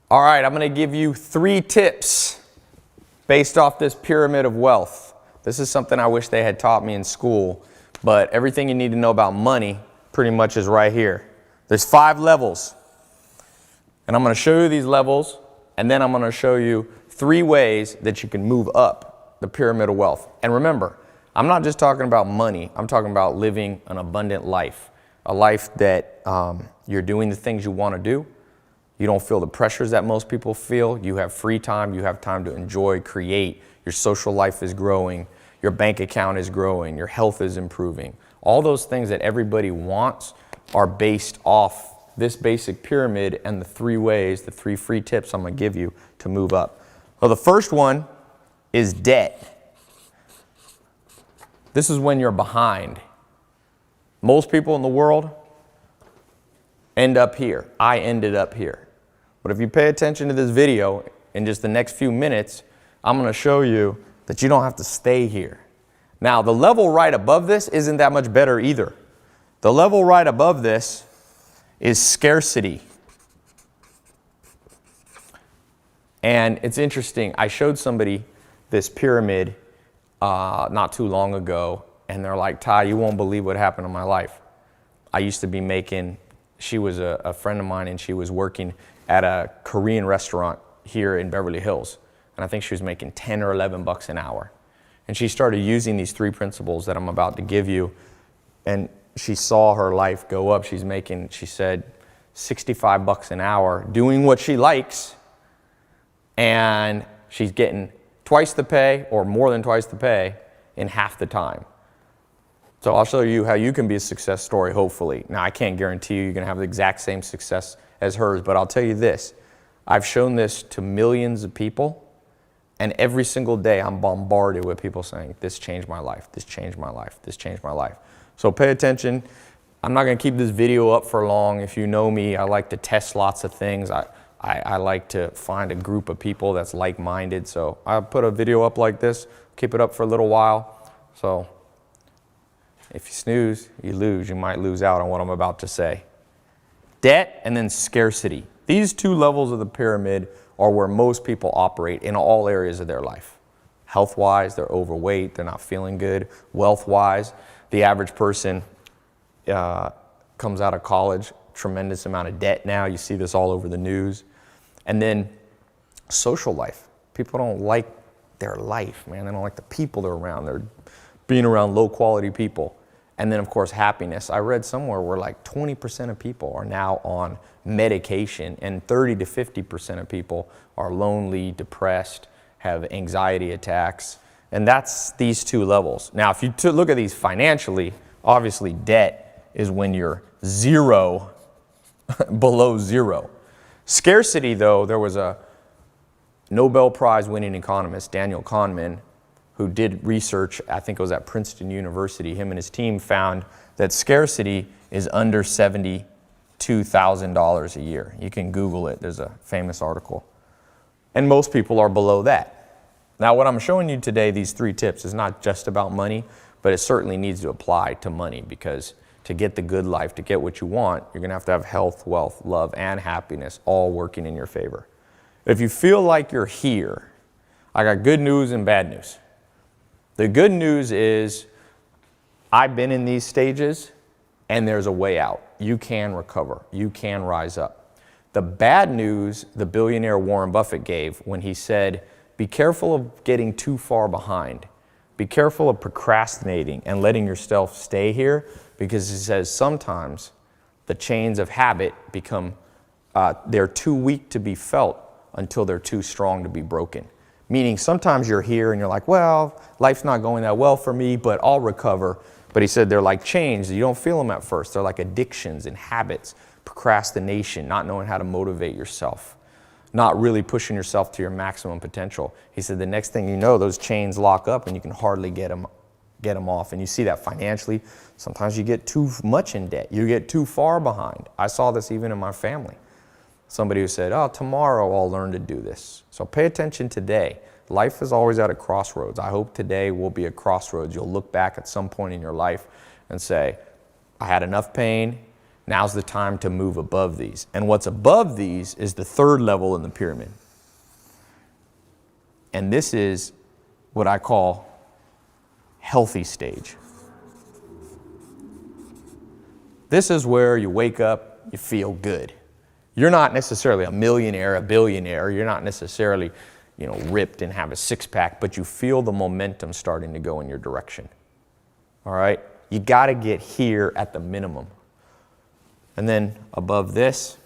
All right, I'm going to give you 3 tips based off this pyramid of wealth. This is something I wish they had taught me in school, but everything you need to know about money pretty much is right here. There's 5 levels, and I'm going to show you these levels, and then I'm going to show you 3 ways that you can move up the pyramid of wealth. And remember, I'm not just talking about money. I'm talking about living an abundant life, a life that you're doing the things you want to do. You don't feel the pressures that most people feel. You have free time. You have time to enjoy, create. Your social life is growing. Your bank account is growing. Your health is improving. All those things that everybody wants are based off this basic pyramid and the 3 ways, the 3 free tips I'm going to give you to move up. Well, the first one is debt. This is when you're behind. Most people in the world end up here. I ended up here. But if you pay attention to this video, in just the next few minutes, I'm going to show you that you don't have to stay here. Now, the level right above this isn't that much better either. The level right above this is scarcity. And it's interesting. I showed somebody this pyramid not too long ago, and they're like, Ty, you won't believe what happened in my life. I used to be making, she was a friend of mine, and she was working at a Korean restaurant here in Beverly Hills. And I think she was making 10 or 11 bucks an hour. And she started using these 3 principles that I'm about to give you. And she saw her life go up. She's making, she said, 65 bucks an hour doing what she likes. And she's getting twice the pay or more than twice the pay in half the time. So I'll show you how you can be a success story, hopefully. Now, I can't guarantee you're going to have the exact same success as hers, but I'll tell you this. I've shown this to millions of people, and every single day I'm bombarded with people saying, this changed my life, this changed my life, this changed my life. So pay attention. I'm not going to keep this video up for long. If you know me, I like to test lots of things. I like to find a group of people that's like-minded. So I'll put a video up like this, keep it up for a little while. So if you snooze, you lose. You might lose out on what I'm about to say. Debt and then scarcity. These 2 levels of the pyramid are where most people operate in all areas of their life. Health-wise, they're overweight, they're not feeling good. Wealth-wise, the average person comes out of college, tremendous amount of debt now. You see this all over the news. And then social life. People don't like their life, man. They don't like the people they're around. They're being around low-quality people. And then, of course, happiness. I read somewhere where like 20% of people are now on medication, and 30 to 50% of people are lonely, depressed, have anxiety attacks. And that's these 2 levels. Now, if you look at these financially, obviously debt is when you're 0, below 0. Scarcity, though, there was a Nobel Prize winning economist, Daniel Kahneman, who did research, I think it was at Princeton University. Him and his team found that scarcity is under $72,000 a year. You can Google it. There's a famous article. And most people are below that. Now, what I'm showing you today, these 3 tips, is not just about money, but it certainly needs to apply to money, because to get the good life, to get what you want, you're going to have health, wealth, love, and happiness all working in your favor. If you feel like you're here, I got good news and bad news. The good news is I've been in these stages, and there's a way out. You can recover. You can rise up. The bad news the billionaire Warren Buffett gave when he said, be careful of getting too far behind. Be careful of procrastinating and letting yourself stay here, because he says sometimes the chains of habit become, they're too weak to be felt until they're too strong to be broken. Meaning sometimes you're here and you're like, well, life's not going that well for me, but I'll recover. But he said they're like chains. You don't feel them at first. They're like addictions and habits, procrastination, not knowing how to motivate yourself, not really pushing yourself to your maximum potential. He said the next thing you know, those chains lock up and you can hardly get them off. And you see that financially. Sometimes you get too much in debt. You get too far behind. I saw this even in my family. Somebody who said, oh, tomorrow I'll learn to do this. So pay attention today. Life is always at a crossroads. I hope today will be a crossroads. You'll look back at some point in your life and say, I had enough pain, Now's the time to move above these. And what's above these is the third level in the pyramid. And this is what I call healthy stage. This is where you wake up, you feel good. You're not necessarily a millionaire, a billionaire. You're not necessarily, ripped and have a six-pack, but you feel the momentum starting to go in your direction. All right? You got to get here at the minimum. And then above this,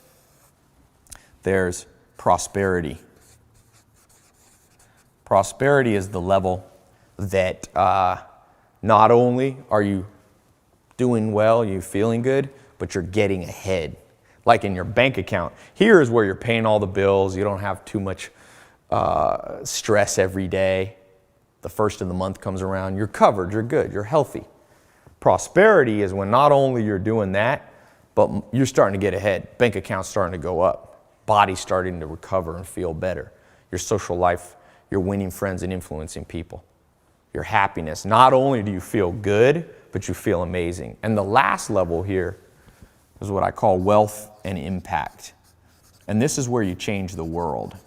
there's prosperity. Prosperity is the level that not only are you doing well, you're feeling good, but you're getting ahead. Like in your bank account. Here is where you're paying all the bills. You don't have too much stress every day. The first of the month comes around. You're covered. You're good. You're healthy. Prosperity is when not only you're doing that, but you're starting to get ahead. Bank account's starting to go up. Body's starting to recover and feel better. Your social life, you're winning friends and influencing people. Your happiness. Not only do you feel good, but you feel amazing. And the last level here is what I call wealth and impact. And this is where you change the world.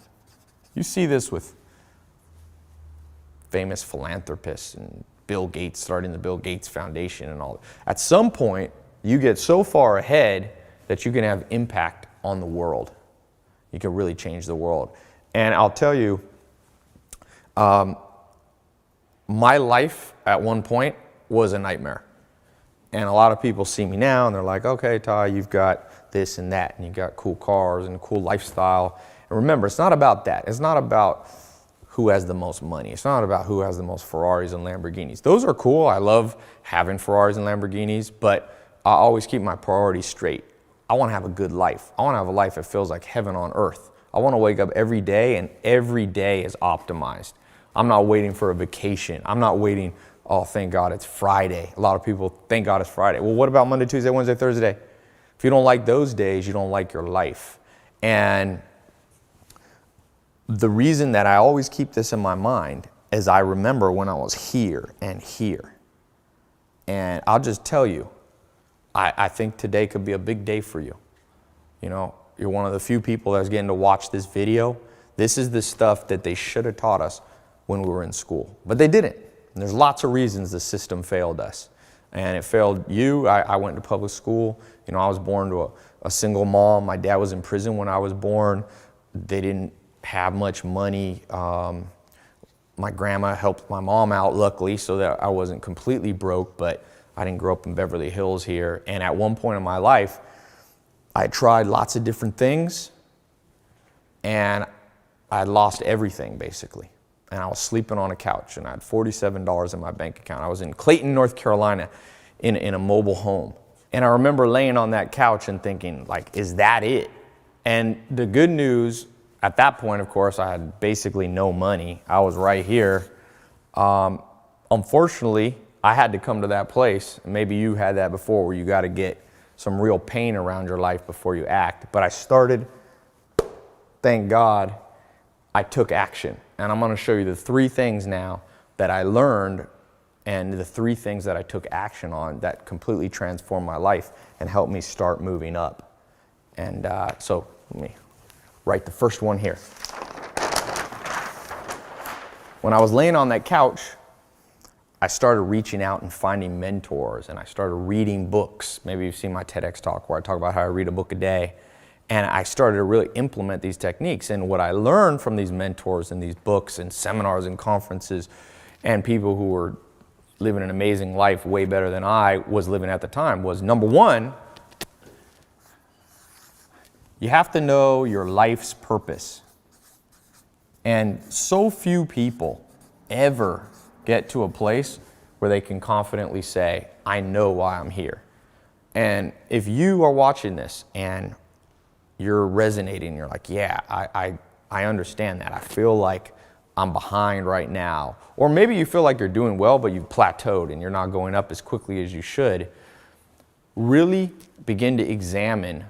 You see this with famous philanthropists and Bill Gates starting the Bill Gates Foundation and all. At some point, you get so far ahead that you can have impact on the world. You can really change the world. And I'll tell you, my life at one point was a nightmare. And a lot of people see me now and they're like, okay, Ty, you've got this and that, and you've got cool cars and a cool lifestyle. And remember, it's not about that. It's not about who has the most money. It's not about who has the most Ferraris and Lamborghinis. Those are cool. I love having Ferraris and Lamborghinis, but I always keep my priorities straight. I want to have a good life. I want to have a life that feels like heaven on earth. I want to wake up every day and every day is optimized. I'm not waiting for a vacation. I'm not waiting, oh, thank God it's Friday. A lot of people, thank God it's Friday. Well, what about Monday, Tuesday, Wednesday, Thursday? If you don't like those days, you don't like your life. And the reason that I always keep this in my mind is I remember when I was here and here. And I'll just tell you, I think today could be a big day for you. You're one of the few people that's getting to watch this video. This is the stuff that they should have taught us when we were in school, but they didn't. And there's lots of reasons the system failed us. And it failed you. I went to public school. I was born to a single mom. My dad was in prison when I was born. They didn't have much money. My grandma helped my mom out, luckily, so that I wasn't completely broke, but I didn't grow up in Beverly Hills here. And at one point in my life, I tried lots of different things, and I lost everything, basically. And I was sleeping on a couch, and I had $47 in my bank account. I was in Clayton, North Carolina, in a mobile home. And I remember laying on that couch and thinking, is that it? And the good news, at that point, of course, I had basically no money. I was right here. Unfortunately, I had to come to that place. Maybe you had that before, where you got to get some real pain around your life before you act. But I started, thank God, I took action. And I'm going to show you the 3 things now that I learned and the 3 things that I took action on that completely transformed my life and helped me start moving up. And so let me write the first one here. When I was laying on that couch, I started reaching out and finding mentors, and I started reading books. Maybe you've seen my TEDx talk where I talk about how I read a book a day. And I started to really implement these techniques. And what I learned from these mentors and these books and seminars and conferences and people who were living an amazing life way better than I was living at the time was, number one, you have to know your life's purpose. And so few people ever get to a place where they can confidently say, I know why I'm here. And if you are watching this and you're resonating, you're like, yeah, I understand that. I feel like I'm behind right now. Or maybe you feel like you're doing well, but you've plateaued and you're not going up as quickly as you should. Really begin to examine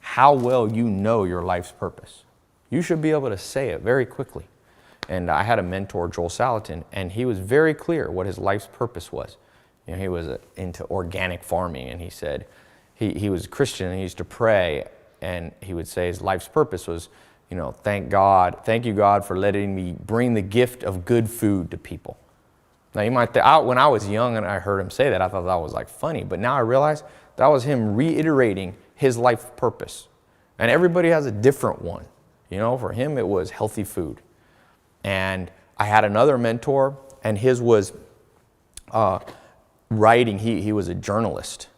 how well you know your life's purpose. You should be able to say it very quickly. And I had a mentor, Joel Salatin, and he was very clear what his life's purpose was. He was into organic farming, and he said he was a Christian and he used to pray, and he would say his life's purpose was, thank you God for letting me bring the gift of good food to people. Now you might think, when I was young and I heard him say that, I thought that was like funny, but now I realize that was him reiterating his life purpose. And everybody has a different one. For him it was healthy food. And I had another mentor, and his was writing. He was a journalist,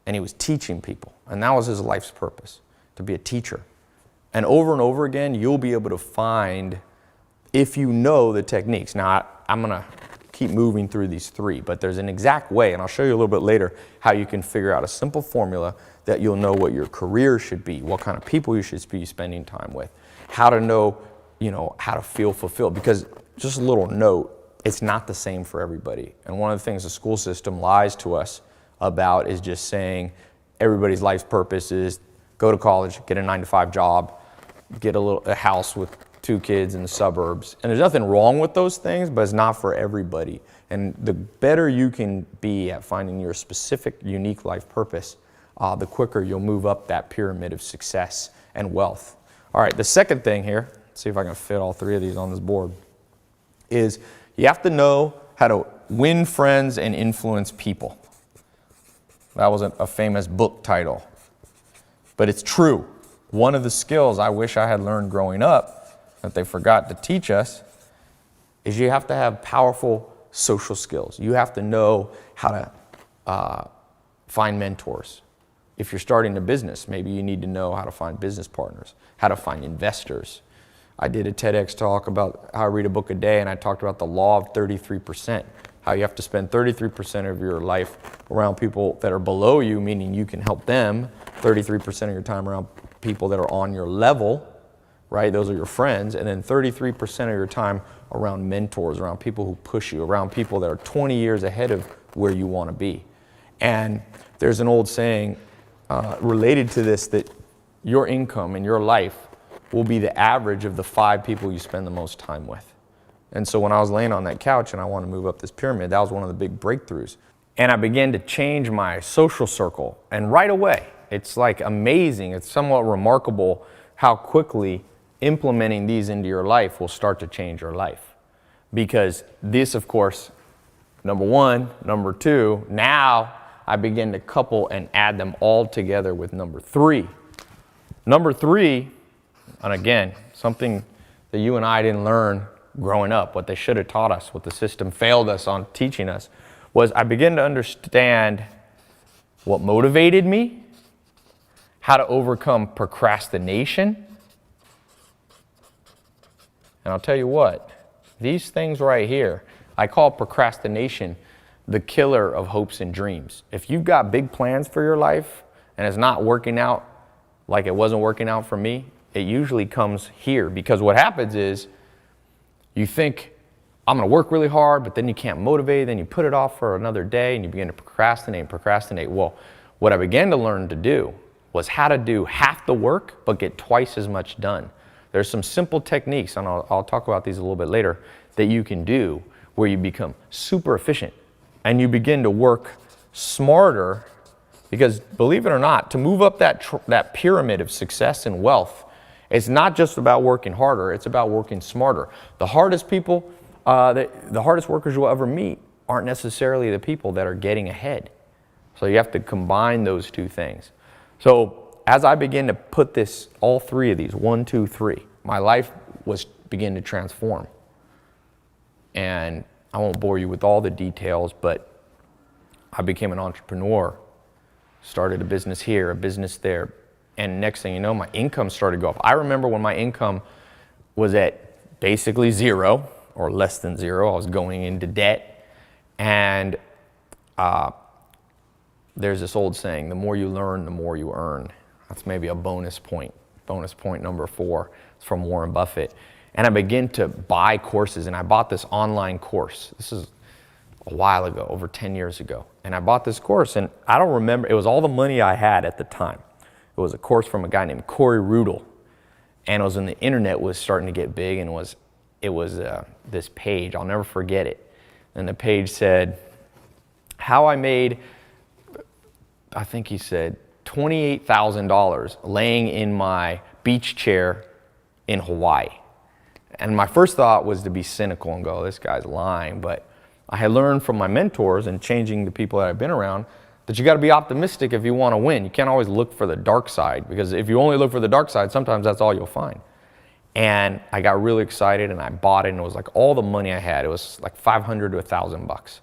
and he was teaching people, and that was his life's purpose, to be a teacher. And over again, you'll be able to find, if you know the techniques. Now, I'm going to keep moving through these 3, but there's an exact way, and I'll show you a little bit later how you can figure out a simple formula that you'll know what your career should be, what kind of people you should be spending time with, how to know, how to feel fulfilled. Because just a little note, it's not the same for everybody. And one of the things the school system lies to us about is just saying everybody's life's purpose is go to college, get a 9-to-5 job, get a house with 2 kids in the suburbs. And there's nothing wrong with those things, but it's not for everybody. And the better you can be at finding your specific, unique life purpose, the quicker you'll move up that pyramid of success and wealth. All right, the second thing here, let's see if I can fit all 3 of these on this board, is you have to know how to win friends and influence people. That was a famous book title, but it's true. One of the skills I wish I had learned growing up that they forgot to teach us is you have to have powerful social skills. You have to know how to find mentors. If you're starting a business, maybe you need to know how to find business partners, how to find investors. I did a TEDx talk about how I read a book a day, and I talked about the law of 33%, how you have to spend 33% of your life around people that are below you, meaning you can help them, 33% of your time around people that are on your level, right? Those are your friends. And then 33% of your time around mentors, around people who push you, around people that are 20 years ahead of where you want to be. And there's an old saying related to this, that your income in your life will be the average of the 5 people you spend the most time with. And so when I was laying on that couch and I wanted to move up this pyramid, that was one of the big breakthroughs. And I began to change my social circle. And right away, it's like amazing. It's somewhat remarkable how quickly implementing these into your life will start to change your life. Because this, of course, number 1, number 2, now I begin to couple and add them all together with number 3. Number 3, and again, something that you and I didn't learn growing up, what they should have taught us, what the system failed us on teaching us, was I began to understand what motivated me, how to overcome procrastination. And I'll tell you what, these things right here, I call procrastination the killer of hopes and dreams. If you've got big plans for your life and it's not working out like it wasn't working out for me, it usually comes here. Because what happens is you think, I'm going to work really hard, but then you can't motivate, then you put it off for another day and you begin to procrastinate. Well, what I began to learn to do was how to do half the work but get twice as much done. There's some simple techniques, and I'll talk about these a little bit later, that you can do where you become super efficient and you begin to work smarter. Because believe it or not, to move up that pyramid of success and wealth, it's not just about working harder, it's about working smarter. The hardest people, the hardest workers you'll ever meet aren't necessarily the people that are getting ahead. So you have to combine those 2 things. So as I begin to put this, all 3 of these, 1, 2, 3, my life began to transform. And I won't bore you with all the details, but I became an entrepreneur, started a business here, a business there. And next thing you know, my income started to go up. I remember when my income was at basically 0 or less than 0. I was going into debt. And there's this old saying, the more you learn, the more you earn. That's maybe a bonus point. Bonus point number 4. It's from Warren Buffett. And I began to buy courses, and I bought this online course. This is a while ago, over 10 years ago. And I bought this course, and I don't remember, it was all the money I had at the time. It was a course from a guy named Corey Rudel. And it was when the internet was starting to get big, and it was this page, I'll never forget it. And the page said, how I made, I think he said, $28,000 laying in my beach chair in Hawaii. And my first thought was to be cynical and go, this guy's lying. But I had learned from my mentors and changing the people that I've been around that you got to be optimistic if you want to win. You can't always look for the dark side, because if you only look for the dark side, sometimes that's all you'll find. And I got really excited and I bought it, and it was like all the money I had. It was like $500 to $1,000.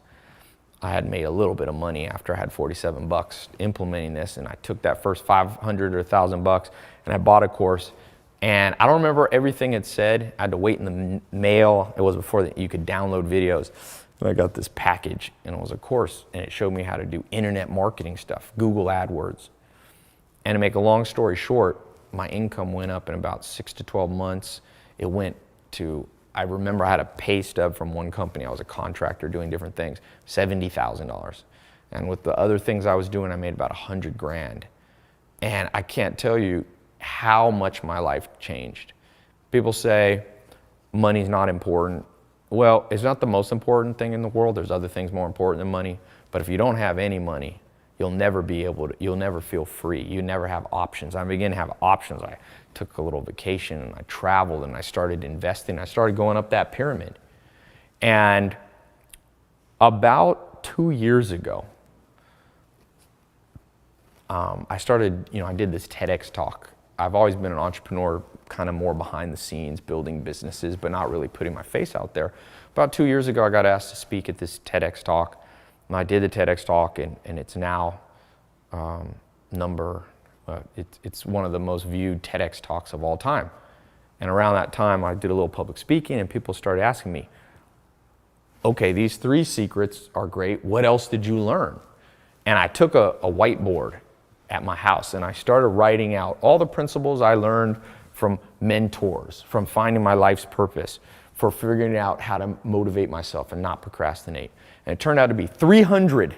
I had made a little bit of money after I had $47 implementing this, and I took that first $500 or $1,000 and I bought a course. And I don't remember everything it said. I had to wait in the mail. It was before you could download videos. And I got this package, and it was a course, and it showed me how to do internet marketing stuff, Google AdWords. And to make a long story short, my income went up in about 6 to 12 months. It went to, I remember I had a pay stub from one company. I was a contractor doing different things, $70,000. And with the other things I was doing, I made about 100 grand. And I can't tell you how much my life changed. People say money's not important. Well, it's not the most important thing in the world. There's other things more important than money. But if you don't have any money, you'll never feel free. You never have options. I began to have options. I took a little vacation and I traveled and I started investing. I started going up that pyramid. And about 2 years ago, I did this TEDx talk. I've always been an entrepreneur, kind of more behind the scenes, building businesses, but not really putting my face out there. About 2 years ago, I got asked to speak at this TEDx talk. And I did the TEDx talk, and it's now it's one of the most viewed TEDx talks of all time. And around that time, I did a little public speaking, and people started asking me, okay, these 3 secrets are great. What else did you learn? And I took a whiteboard at my house, and I started writing out all the principles I learned from mentors, from finding my life's purpose, for figuring out how to motivate myself and not procrastinate. And it turned out to be 300.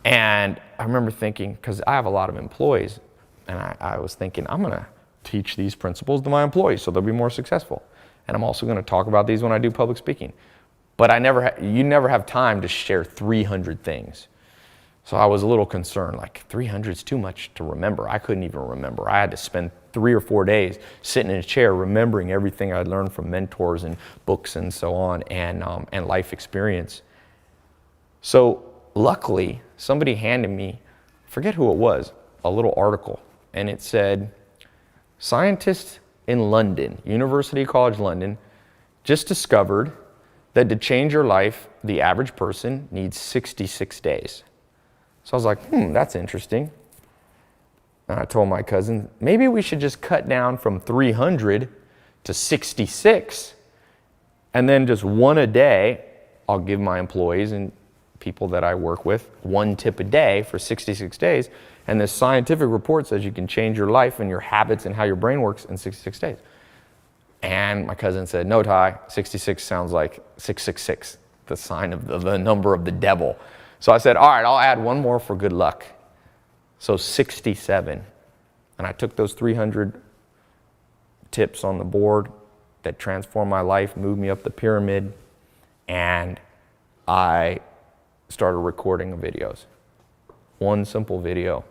And I remember thinking, because I have a lot of employees, and I was thinking, I'm going to teach these principles to my employees so they'll be more successful. And I'm also going to talk about these when I do public speaking. But you never have time to share 300 things. So I was a little concerned, like 300 is too much to remember. I couldn't even remember. I had to spend 3 or 4 days sitting in a chair remembering everything I'd learned from mentors and books and so on, and life experience. So luckily, somebody handed me, forget who it was, a little article. And it said, scientists in London, University College London, just discovered that to change your life, the average person needs 66 days. So I was like, that's interesting. And I told my cousin, maybe we should just cut down from 300 to 66. And then just one a day, I'll give my employees and people that I work with 1 tip a day for 66 days. And this scientific report says you can change your life and your habits and how your brain works in 66 days. And my cousin said, no, Ty, 66 sounds like 666, the sign of the number of the devil. So I said, all right, I'll add 1 more for good luck. So 67. And I took those 300 tips on the board that transformed my life, moved me up the pyramid, and I started recording videos. 1 simple video,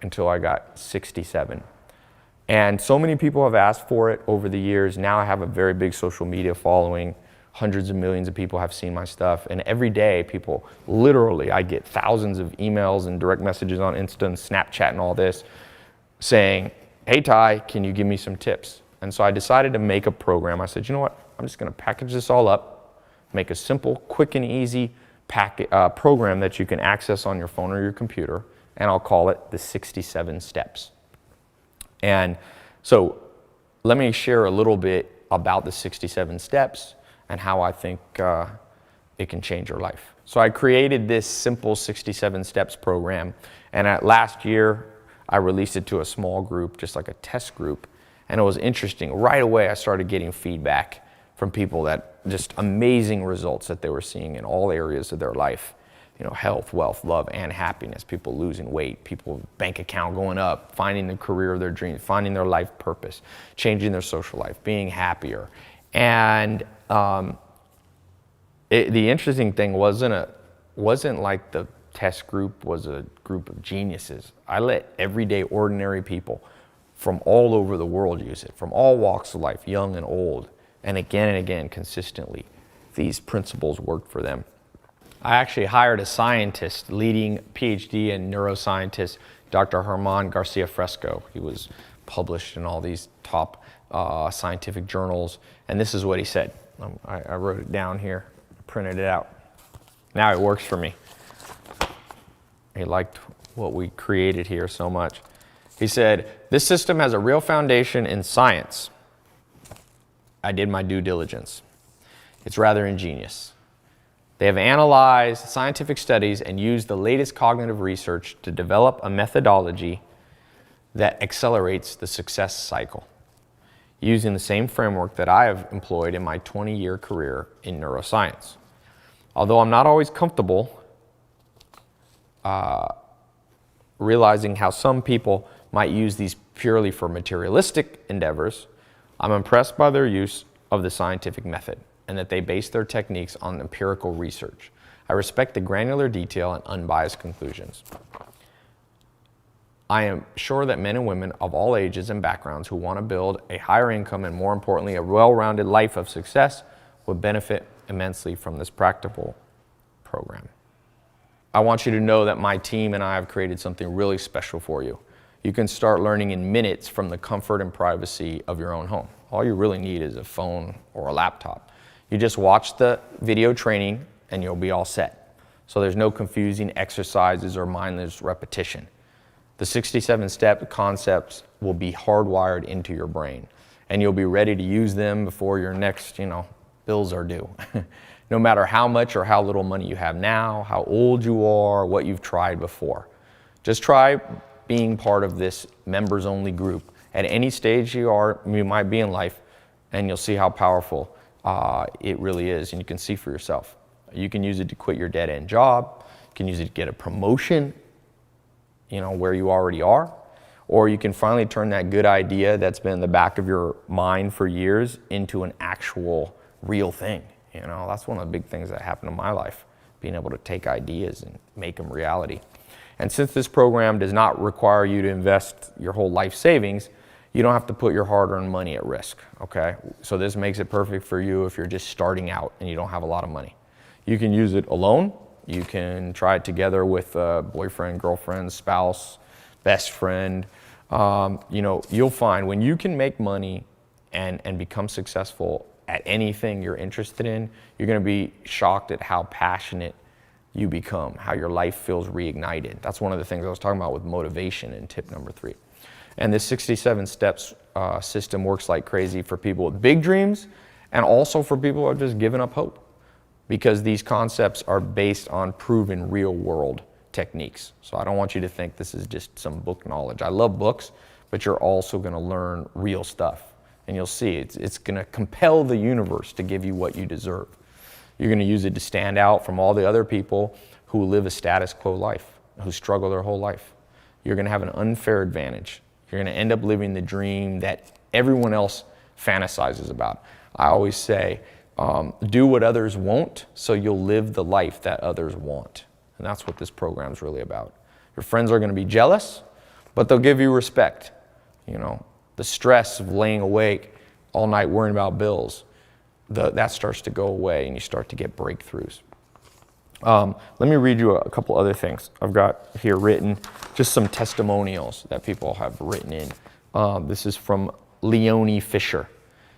until I got 67. And so many people have asked for it over the years. Now I have a very big social media following. Hundreds of millions of people have seen my stuff. And every day, people, literally, I get thousands of emails and direct messages on Insta and Snapchat and all this saying, hey, Ty, can you give me some tips? And so I decided to make a program. I said, you know what? I'm just going to package this all up, make a simple, quick and easy program that you can access on your phone or your computer, and I'll call it the 67 Steps. And so let me share a little bit about the 67 Steps and how I think it can change your life. So I created this simple 67 Steps program, and last year I released it to a small group, just like a test group, and it was interesting. Right away I started getting feedback from people that just amazing results that they were seeing in all areas of their life. Health, wealth, love, and happiness, people losing weight, people bank account going up, finding the career of their dreams, finding their life purpose, changing their social life, being happier. And the interesting thing wasn't like the test group was a group of geniuses. I let everyday ordinary people from all over the world use it, from all walks of life, young and old, and again, consistently. These principles worked for them. I actually hired a scientist, leading PhD and neuroscientist, Dr. Germán Garcia Fresco. He was published in all these top scientific journals, and this is what he said. I wrote it down here, printed it out. Now it works for me. He liked what we created here so much. He said, "This system has a real foundation in science. I did my due diligence. It's rather ingenious. They have analyzed scientific studies and used the latest cognitive research to develop a methodology that accelerates the success cycle, using the same framework that I have employed in my 20-year career in neuroscience. Although I'm not always comfortable realizing how some people might use these purely for materialistic endeavors, I'm impressed by their use of the scientific method and that they base their techniques on empirical research. I respect the granular detail and unbiased conclusions. I am sure that men and women of all ages and backgrounds who want to build a higher income and, more importantly, a well-rounded life of success would benefit immensely from this practical program. I want you to know that my team and I have created something really special for you. You can start learning in minutes from the comfort and privacy of your own home. All you really need is a phone or a laptop. You just watch the video training and you'll be all set. So there's no confusing exercises or mindless repetition. The 67-step concepts will be hardwired into your brain, and you'll be ready to use them before your next, bills are due. No matter how much or how little money you have now, how old you are, what you've tried before. Just try being part of this members-only group at any stage you might be in life, and you'll see how powerful it really is, and you can see for yourself. You can use it to quit your dead-end job. You can use it to get a promotion, where you already are. Or you can finally turn that good idea that's been in the back of your mind for years into an actual real thing. That's one of the big things that happened in my life, being able to take ideas and make them reality. And since this program does not require you to invest your whole life savings, you don't have to put your hard-earned money at risk, okay? So this makes it perfect for you if you're just starting out and you don't have a lot of money. You can use it alone. You can try it together with a boyfriend, girlfriend, spouse, best friend. You'll find when you can make money and become successful at anything you're interested in, you're going to be shocked at how passionate you become, how your life feels reignited. That's one of the things I was talking about with motivation in tip number 3. And this 67 steps system works like crazy for people with big dreams and also for people who have just given up hope, because these concepts are based on proven real world techniques. So I don't want you to think this is just some book knowledge. I love books, but you're also going to learn real stuff. And you'll see it's going to compel the universe to give you what you deserve. You're going to use it to stand out from all the other people who live a status quo life, who struggle their whole life. You're going to have an unfair advantage. You're going to end up living the dream that everyone else fantasizes about. I always say, do what others won't, so you'll live the life that others want. And that's what this program is really about. Your friends are going to be jealous, but they'll give you respect. The stress of laying awake all night worrying about bills, that starts to go away and you start to get breakthroughs. Let me read you a couple other things. I've got here written just some testimonials that people have written in. This is from Leonie Fisher.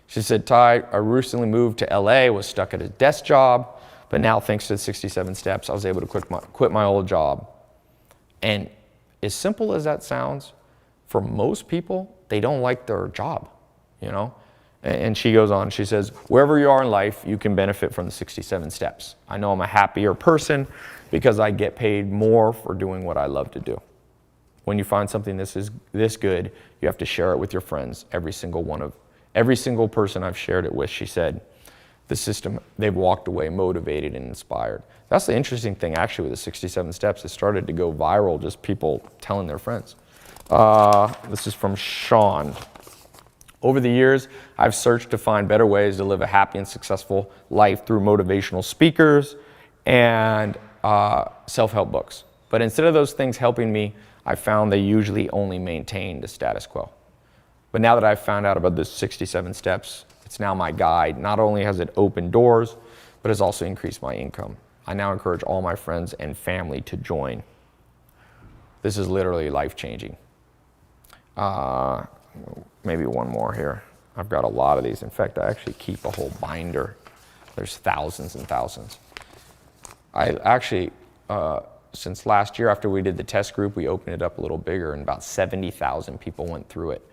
She said, "Ty, I recently moved to LA, was stuck at a desk job, but now thanks to the 67 steps, I was able to quit my old job." And as simple as that sounds, for most people, they don't like their job, And she goes on, she says, "Wherever you are in life, you can benefit from the 67 steps. I know I'm a happier person because I get paid more for doing what I love to do. When you find something this good, you have to share it with your friends. Every single person I've shared it with," she said, "the system, they've walked away motivated and inspired." That's the interesting thing, actually, with the 67 steps. It started to go viral, just people telling their friends. This is from Sean. "Over the years, I've searched to find better ways to live a happy and successful life through motivational speakers and self-help books. But instead of those things helping me, I found they usually only maintain the status quo. But now that I've found out about the 67 steps, it's now my guide. Not only has it opened doors, but has also increased my income. I now encourage all my friends and family to join. This is literally life-changing. Maybe one more here. I've got a lot of these. In fact, I actually keep a whole binder. There's thousands and thousands. I actually, since last year after we did the test group, we opened it up a little bigger, and about 70,000 people went through it.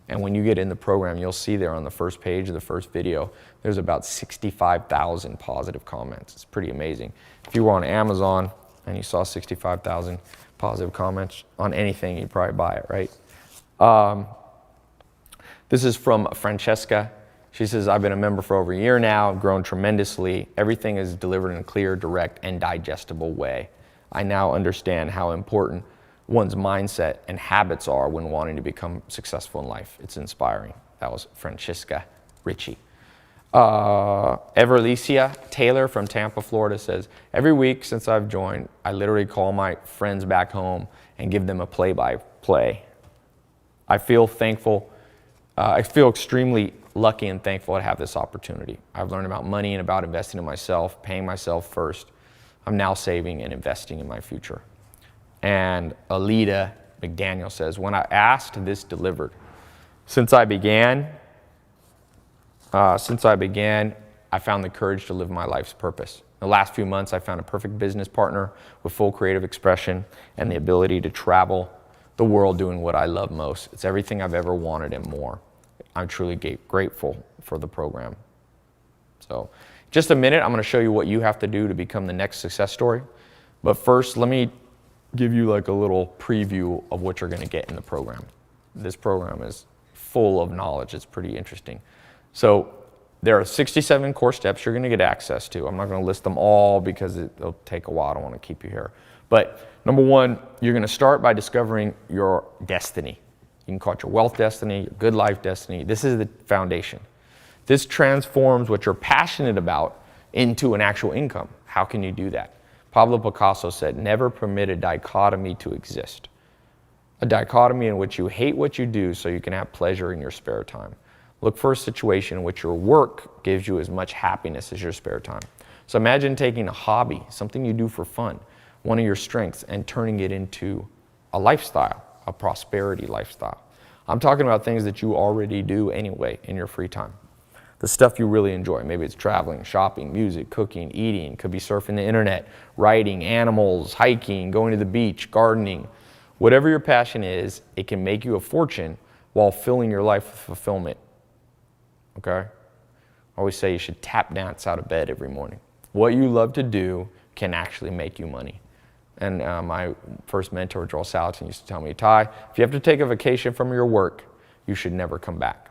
And when you get in the program, you'll see there on the first page of the first video, there's about 65,000 positive comments. It's pretty amazing. If you were on Amazon and you saw 65,000 positive comments on anything, you'd probably buy it, right? This is from Francesca. She says, I've been a member for over a year now. I've grown tremendously. Everything is delivered in a clear, direct, and digestible way. I now understand how important one's mindset and habits are when wanting to become successful in life. It's inspiring. That was Francesca Ritchie. Everlicia Taylor from Tampa, Florida says, every week since I've joined, I literally call my friends back home and give them a play-by-play. I feel thankful. I feel extremely lucky and thankful to have this opportunity. I've learned about money and about investing in myself, paying myself first. I'm now saving and investing in my future. And Alita McDaniel says, when I asked, this delivered. Since I began, I found the courage to live my life's purpose. In the last few months, I found a perfect business partner with full creative expression and the ability to travel the world doing what I love most. It's everything I've ever wanted and more. I'm truly grateful for the program. So, just a minute, I'm going to show you what you have to do to become the next success story. But first, let me give you like a little preview of what you're going to get in the program. This program is full of knowledge. It's pretty interesting. So there are 67 core steps you're going to get access to. I'm not going to list them all because it'll take a while. I don't want to keep you here. But number one, you're going to start by discovering your destiny. You can call it your wealth destiny, your good life destiny. This is the foundation. This transforms what you're passionate about into an actual income. How can you do that? Pablo Picasso said, never permit a dichotomy to exist. A dichotomy in which you hate what you do so you can have pleasure in your spare time. Look for a situation in which your work gives you as much happiness as your spare time. So imagine taking a hobby, something you do for fun, one of your strengths, and turning it into a lifestyle, a prosperity lifestyle. I'm talking about things that you already do anyway in your free time. The stuff you really enjoy. Maybe it's traveling, shopping, music, cooking, eating. Could be surfing the internet, writing, animals, hiking, going to the beach, gardening. Whatever your passion is, it can make you a fortune while filling your life with fulfillment. Okay? I always say you should tap dance out of bed every morning. What you love to do can actually make you money. And my first mentor, Joel Salatin, used to tell me, Ty, if you have to take a vacation from your work, you should never come back.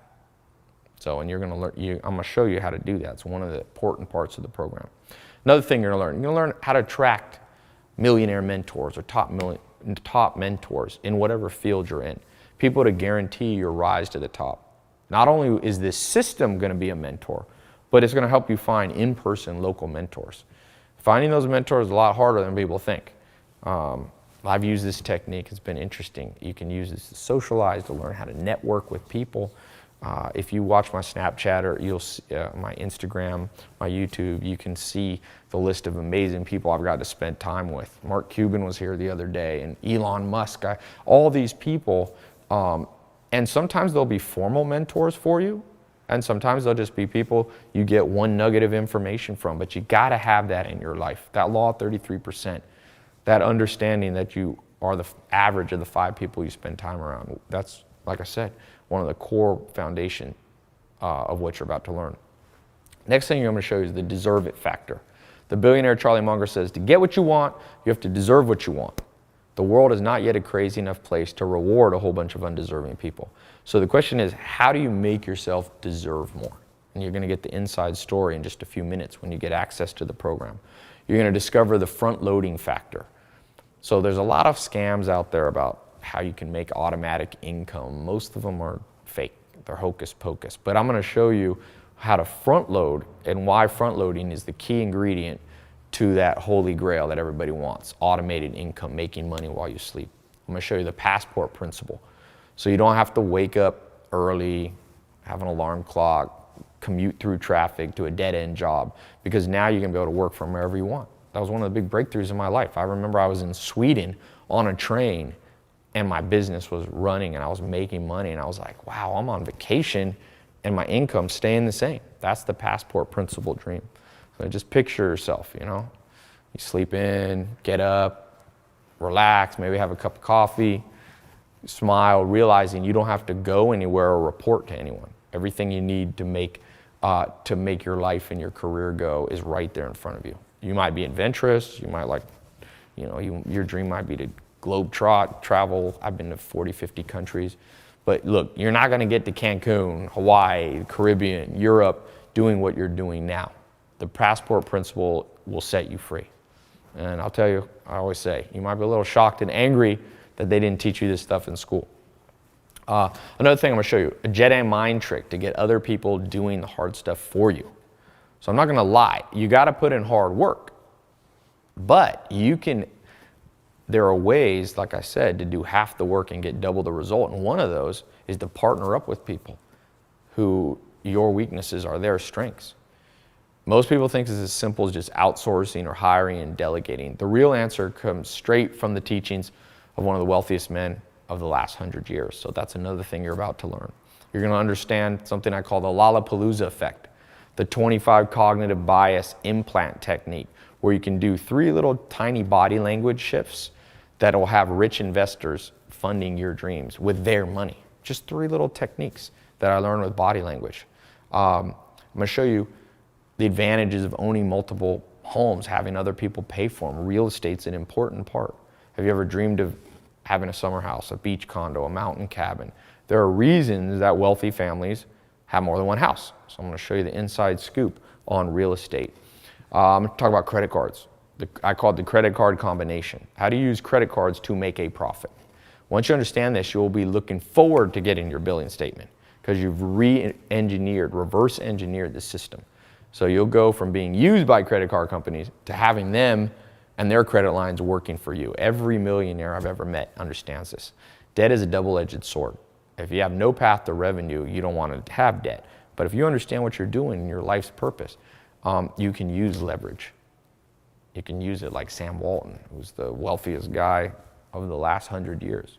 So, and you're going to learn, I'm going to show you how to do that. It's one of the important parts of the program. Another thing you're going to learn how to attract millionaire mentors or top mentors in whatever field you're in. People to guarantee your rise to the top. Not only is this system going to be a mentor, but it's going to help you find in-person local mentors. Finding those mentors is a lot harder than people think. I've used this technique. It's been interesting. You can use this to socialize, to learn how to network with people. If you watch my Snapchat or you'll see, my Instagram, my YouTube, you can see the list of amazing people I've got to spend time with. Mark Cuban was here the other day, and Elon Musk, all these people. And sometimes they'll be formal mentors for you, and sometimes they'll just be people you get one nugget of information from, but you got to have that in your life. That law of 33%, that understanding that you are the average of the 5 people you spend time around. That's, like I said, one of the core foundation of what you're about to learn. Next thing I'm going to show you is the deserve it factor. The billionaire Charlie Munger says, to get what you want, you have to deserve what you want. The world is not yet a crazy enough place to reward a whole bunch of undeserving people. So the question is, how do you make yourself deserve more? And you're going to get the inside story in just a few minutes when you get access to the program. You're going to discover the front-loading factor. So there's a lot of scams out there about how you can make automatic income. Most of them are fake. They're hocus pocus. But I'm going to show you how to front load and why front loading is the key ingredient to that holy grail that everybody wants, automated income, making money while you sleep. I'm gonna show you the passport principle. So you don't have to wake up early, have an alarm clock, commute through traffic to a dead-end job, because now you're gonna be able to work from wherever you want. That was one of the big breakthroughs in my life. I remember I was in Sweden on a train and my business was running and I was making money, and I was like, wow, I'm on vacation and my income's staying the same. That's the passport principle dream. So just picture yourself, you know, you sleep in, get up, relax, maybe have a cup of coffee, smile, realizing you don't have to go anywhere or report to anyone. Everything you need to make your life and your career go is right there in front of you. You might be adventurous, you might like, you know, your dream might be to globe-trot, travel. I've been to 40, 50 countries. But look, you're not gonna get to Cancun, Hawaii, Caribbean, Europe, doing what you're doing now. The passport principle will set you free. And I'll tell you, I always say, you might be a little shocked and angry that they didn't teach you this stuff in school. Another thing I'm gonna show you, a Jedi mind trick to get other people doing the hard stuff for you. So I'm not gonna lie, you gotta put in hard work, but there are ways, like I said, to do half the work and get double the result. And one of those is to partner up with people who your weaknesses are their strengths. Most people think it's as simple as just outsourcing or hiring and delegating. The real answer comes straight from the teachings of one of the wealthiest men of the last 100 years. So that's another thing you're about to learn. You're gonna understand something I call the Lollapalooza effect, the 25 cognitive bias implant technique, where you can do 3 little tiny body language shifts that will have rich investors funding your dreams with their money. Just 3 little techniques that I learned with body language. I'm gonna show you the advantages of owning multiple homes, having other people pay for them. Real estate's an important part. Have you ever dreamed of having a summer house, a beach condo, a mountain cabin? There are reasons that wealthy families have more than one house. So I'm gonna show you the inside scoop on real estate. I'm gonna talk about credit cards. I call it the credit card combination. How do you use credit cards to make a profit? Once you understand this, you'll be looking forward to getting your billing statement because you've reverse engineered the system. So you'll go from being used by credit card companies to having them and their credit lines working for you. Every millionaire I've ever met understands this. Debt is a double-edged sword. If you have no path to revenue, you don't want to have debt. But if you understand what you're doing in your life's purpose, you can use leverage. You can use it like Sam Walton, who's the wealthiest guy of the last 100 years.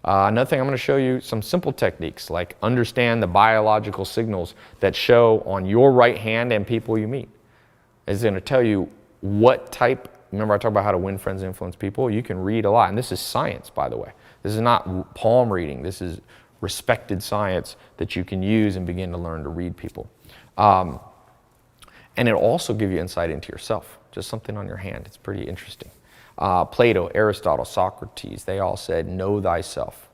Another thing, I'm going to show you some simple techniques, like understand the biological signals that show on your right hand and people you meet. It's going to tell you what type. Remember I talked about how to win friends and influence people? You can read a lot, and this is science, by the way. This is not palm reading. This is respected science that you can use and begin to learn to read people. And it'll also give you insight into yourself, just something on your hand. It's pretty interesting. Plato, Aristotle, Socrates, they all said, know thyself.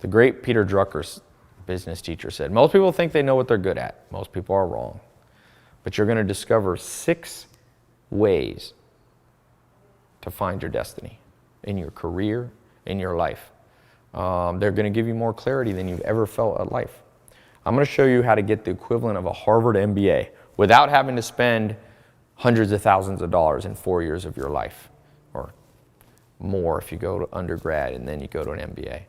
The great Peter Drucker's business teacher said, most people think they know what they're good at. Most people are wrong. But you're going to discover 6 ways to find your destiny in your career, in your life. They're going to give you more clarity than you've ever felt at life. I'm going to show you how to get the equivalent of a Harvard MBA without having to spend hundreds of thousands of dollars in 4 years of your life, or more if you go to undergrad and then you go to an MBA.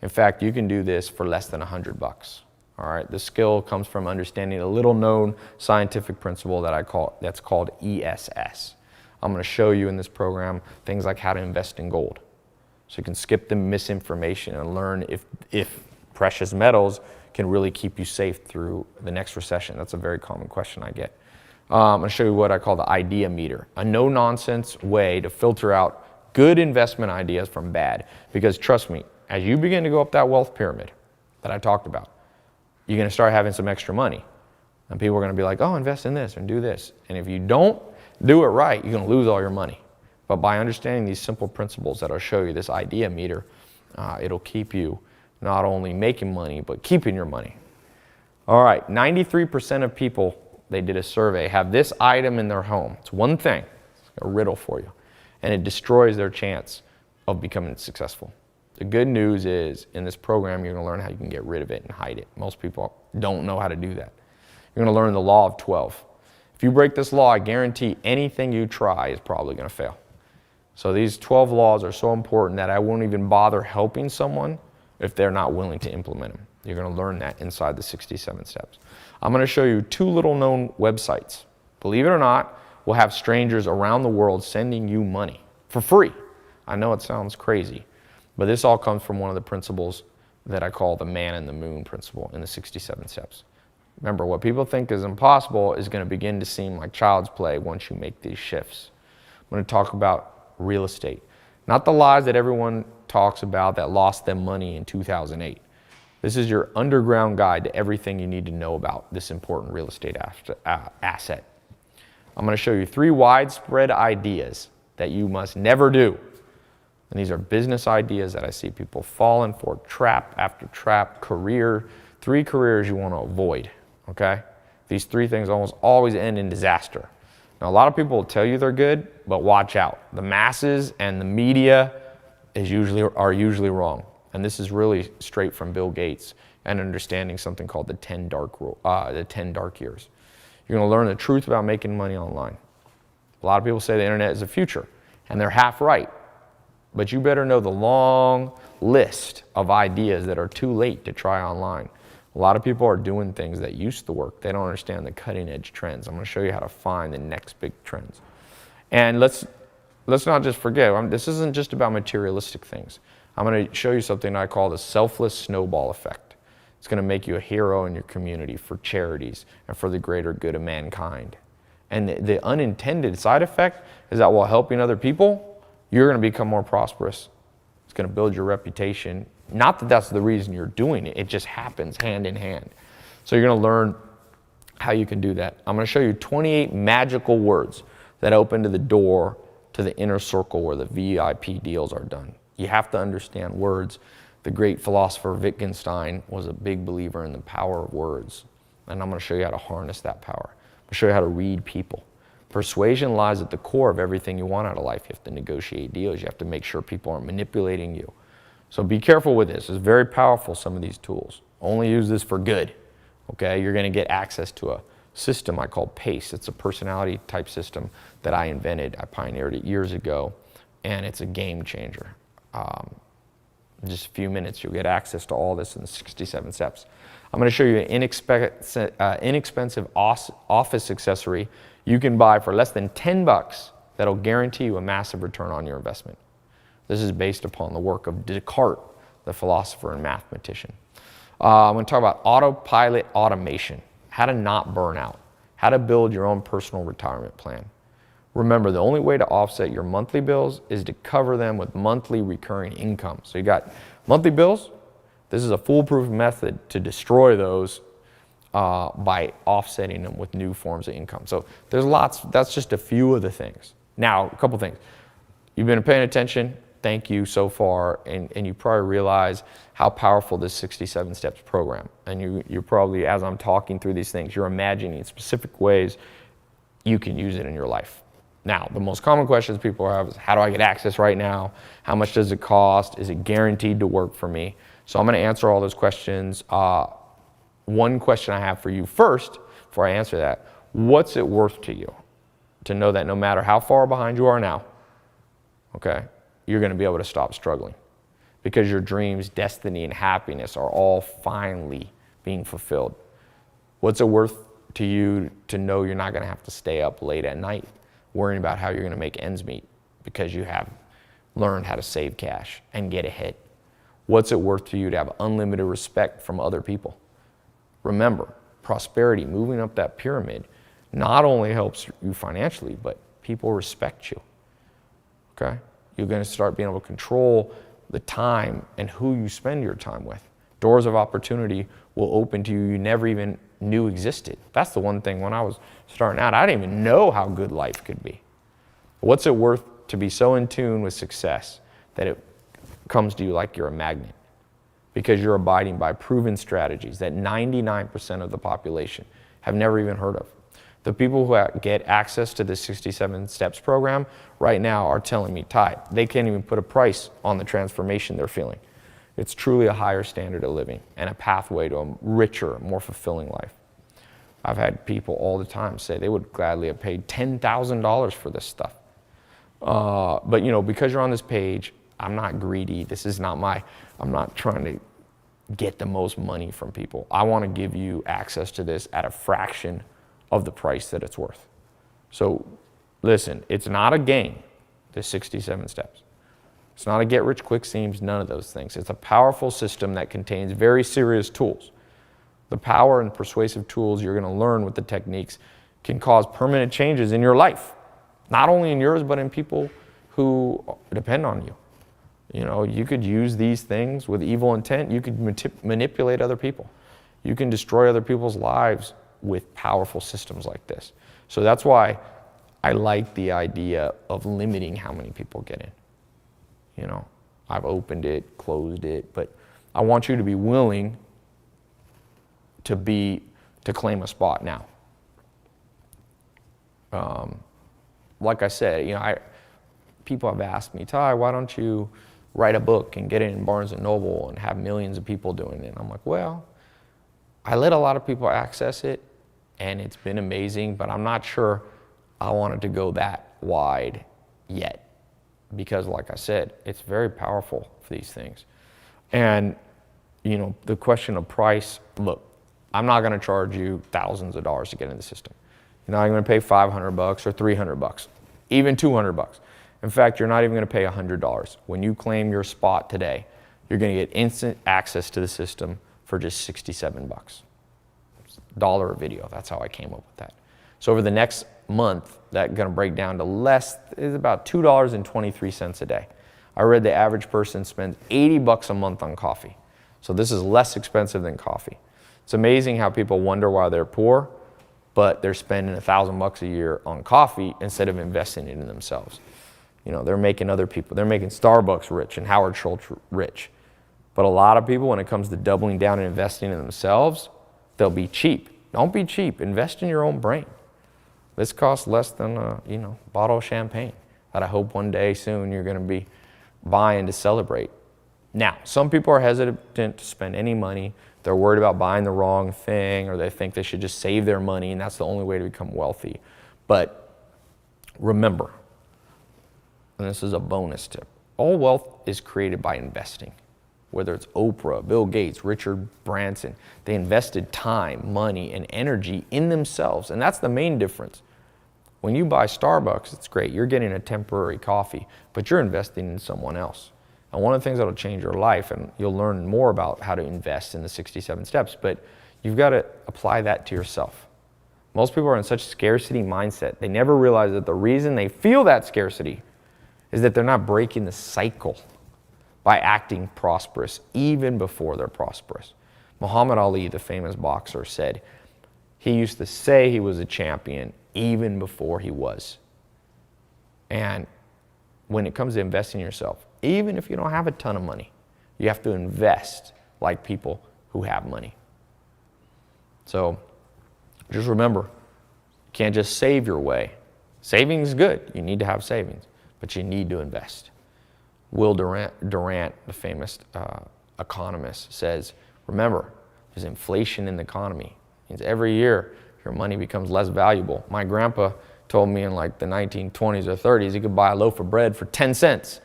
In fact, you can do this for less than $100. All right, the skill comes from understanding a little known scientific principle that's called ESS. I'm going to show you in this program things like how to invest in gold. So you can skip the misinformation and learn if precious metals can really keep you safe through the next recession. That's a very common question I get. I'm going to show you what I call the idea meter, a no-nonsense way to filter out good investment ideas from bad. Because trust me, as you begin to go up that wealth pyramid that I talked about, you're going to start having some extra money. And people are going to be like, oh, invest in this and do this. And if you don't do it right, you're going to lose all your money. But by understanding these simple principles that I'll show you, this idea meter, it'll keep you not only making money, but keeping your money. All right, 93% of people, they did a survey, have this item in their home. It's one thing, it's a riddle for you, and it destroys their chance of becoming successful. The good news is, in this program, you're going to learn how you can get rid of it and hide it. Most people don't know how to do that. You're going to learn the law of 12. If you break this law, I guarantee anything you try is probably going to fail. So these 12 laws are so important that I won't even bother helping someone if they're not willing to implement them. You're going to learn that inside the 67 steps. I'm going to show you 2 little known websites. Believe it or not, we'll have strangers around the world sending you money for free. I know it sounds crazy, but this all comes from one of the principles that I call the man in the moon principle in the 67 steps. Remember, what people think is impossible is going to begin to seem like child's play once you make these shifts. I'm going to talk about real estate. Not the lies that everyone talks about that lost them money in 2008. This is your underground guide to everything you need to know about this important real estate asset. I'm going to show you 3 widespread ideas that you must never do. And these are business ideas that I see people falling for, trap after trap, 3 careers you want to avoid, okay? These 3 things almost always end in disaster. Now, a lot of people will tell you they're good, but watch out. The masses and the media are usually wrong. And this is really straight from Bill Gates and understanding something called the 10 dark years. You're going to learn the truth about making money online. A lot of people say the internet is the future, and they're half right. But you better know the long list of ideas that are too late to try online. A lot of people are doing things that used to work. They don't understand the cutting edge trends. I'm going to show you how to find the next big trends. And let's not just forget, this isn't just about materialistic things. I'm going to show you something I call the selfless snowball effect. It's going to make you a hero in your community for charities and for the greater good of mankind. And the unintended side effect is that while helping other people, you're going to become more prosperous. It's going to build your reputation. Not that that's the reason you're doing it. It just happens hand in hand. So you're going to learn how you can do that. I'm going to show you 28 magical words that open to the door to the inner circle where the VIP deals are done. You have to understand words. The great philosopher Wittgenstein was a big believer in the power of words. And I'm going to show you how to harness that power. I'm going to show you how to read people. Persuasion lies at the core of everything you want out of life. You have to negotiate deals. You have to make sure people aren't manipulating you. So be careful with this. It's very powerful, some of these tools. Only use this for good. Okay? You're going to get access to a system I call PACE. It's a personality type system that I invented. I pioneered it years ago, and it's a game changer. In just a few minutes, you'll get access to all this in the 67 steps. I'm going to show you an inexpensive office accessory you can buy for less than $10 that'll guarantee you a massive return on your investment. This is based upon the work of Descartes, the philosopher and mathematician. I'm going to talk about autopilot automation, how to not burn out, how to build your own personal retirement plan. Remember, the only way to offset your monthly bills is to cover them with monthly recurring income. So you got monthly bills. This is a foolproof method to destroy those by offsetting them with new forms of income. So there's lots. That's just a few of the things. Now, a couple things. You've been paying attention. Thank you so far. And you probably realize how powerful this 67 steps program. And you're probably, as I'm talking through these things, you're imagining specific ways you can use it in your life. Now, the most common questions people have is, how do I get access right now? How much does it cost? Is it guaranteed to work for me? So I'm going to answer all those questions. One question I have for you first, before I answer that, what's it worth to you to know that no matter how far behind you are now, okay, you're going to be able to stop struggling because your dreams, destiny, and happiness are all finally being fulfilled? What's it worth to you to know you're not going to have to stay up late at night worrying about how you're going to make ends meet because you have learned how to save cash and get ahead? What's it worth to you to have unlimited respect from other people? Remember, prosperity, moving up that pyramid, not only helps you financially, but people respect you, okay? You're going to start being able to control the time and who you spend your time with. Doors of opportunity will open to you never even knew existed. That's the one thing when I was starting out, I didn't even know how good life could be. What's it worth to be so in tune with success that it comes to you like you're a magnet? Because you're abiding by proven strategies that 99% of the population have never even heard of. The people who get access to the 67 Steps program right now are telling me, Ty, they can't even put a price on the transformation they're feeling. It's truly a higher standard of living and a pathway to a richer, more fulfilling life. I've had people all the time say they would gladly have paid $10,000 for this stuff. But because you're on this page, I'm not greedy. I'm not trying to get the most money from people. I want to give you access to this at a fraction of the price that it's worth. So listen, it's not a game, the 67 steps. It's not a get rich quick schemes, none of those things. It's a powerful system that contains very serious tools. The power and persuasive tools you're going to learn with the techniques can cause permanent changes in your life. Not only in yours, but in people who depend on you. You could use these things with evil intent. You could manipulate other people. You can destroy other people's lives with powerful systems like this. So that's why I like the idea of limiting how many people get in. I've opened it, closed it, but I want you to be willing to claim a spot now. Like I said, people have asked me, Ty, why don't you write a book and get it in Barnes & Noble and have millions of people doing it? And I'm like, well, I let a lot of people access it, and it's been amazing, but I'm not sure I wanted to go that wide yet. Because like I said, it's very powerful for these things. And, the question of price, look, I'm not going to charge you thousands of dollars to get in the system. You're not going to pay $500 or $300, even $200. In fact, you're not even going to pay $100. When you claim your spot today, you're going to get instant access to the system for just $67. $1 a video. That's how I came up with that. So over the next month, that's going to break down to is about $2.23 a day. I read the average person spends $80 a month on coffee. So this is less expensive than coffee. It's amazing how people wonder why they're poor, but they're spending $1,000 a year on coffee instead of investing it in themselves. They're making they're making Starbucks rich and Howard Schultz rich. But a lot of people, when it comes to doubling down and investing in themselves, they'll be cheap. Don't be cheap. Invest in your own brain. This costs less than a bottle of champagne that I hope one day soon you're going to be buying to celebrate. Now, some people are hesitant to spend any money. They're worried about buying the wrong thing, or they think they should just save their money, and that's the only way to become wealthy. But remember, and this is a bonus tip, all wealth is created by investing. Whether it's Oprah, Bill Gates, Richard Branson, they invested time, money, and energy in themselves, and that's the main difference. When you buy Starbucks, it's great. You're getting a temporary coffee, but you're investing in someone else. And one of the things that'll change your life, and you'll learn more about how to invest in the 67 steps, but you've got to apply that to yourself. Most people are in such scarcity mindset. They never realize that the reason they feel that scarcity is that they're not breaking the cycle by acting prosperous even before they're prosperous. Muhammad Ali, the famous boxer, said he used to say he was a champion even before he was. And when it comes to investing in yourself, even if you don't have a ton of money, you have to invest like people who have money. So just remember, you can't just save your way. Saving is good. You need to have savings, but you need to invest. Will Durant, the famous economist, says, remember, there's inflation in the economy. It means every year your money becomes less valuable. My grandpa told me in like the 1920s or 30s he could buy a loaf of bread for 10 cents.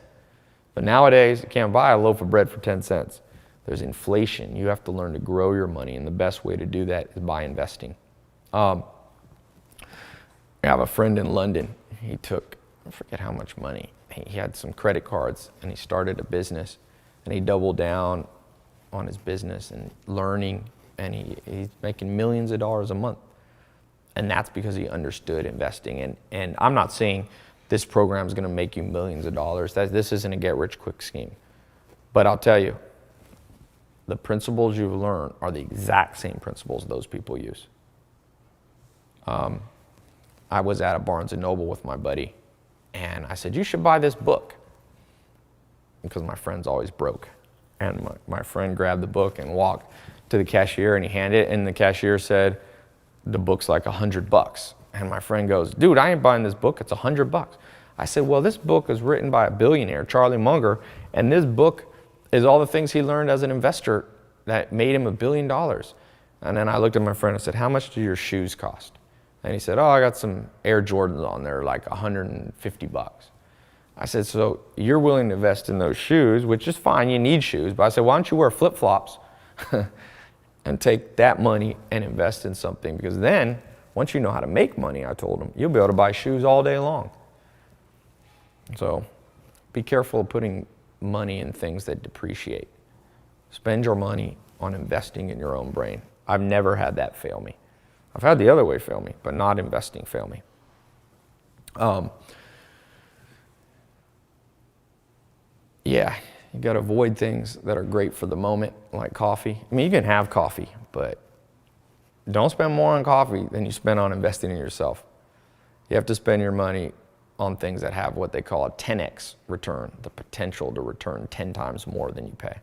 But nowadays, you can't buy a loaf of bread for 10 cents. There's inflation. You have to learn to grow your money, and the best way to do that is by investing. I have a friend in London. He took, I forget how much money. He had some credit cards, and he started a business, and he doubled down on his business and learning, and he's making millions of dollars a month. And that's because he understood investing. And I'm not saying this program is going to make you millions of dollars. This isn't a get-rich-quick scheme. But I'll tell you, the principles you've learned are the exact same principles those people use. I was at a Barnes & Noble with my buddy, and I said, you should buy this book, because my friend's always broke. And my friend grabbed the book and walked to the cashier, and he handed it, and the cashier said, the book's like $100. And my friend goes, dude, I ain't buying this book, it's $100. I said, well, this book is written by a billionaire, Charlie Munger, and this book is all the things he learned as an investor that made him $1 billion. And then I looked at my friend and said, how much do your shoes cost? And he said, oh, I got some Air Jordans on there, like 150 bucks. I said, so you're willing to invest in those shoes, which is fine, you need shoes. But I said, why don't you wear flip-flops and take that money and invest in something? Because then, once you know how to make money, I told him, you'll be able to buy shoes all day long. So be careful of putting money in things that depreciate. Spend your money on investing in your own brain. I've never had that fail me. I've had the other way fail me, but not investing fail me. Yeah, you got to avoid things that are great for the moment, like coffee. I mean, you can have coffee, but don't spend more on coffee than you spend on investing in yourself. You have to spend your money on things that have what they call a 10x return, the potential to return 10 times more than you pay.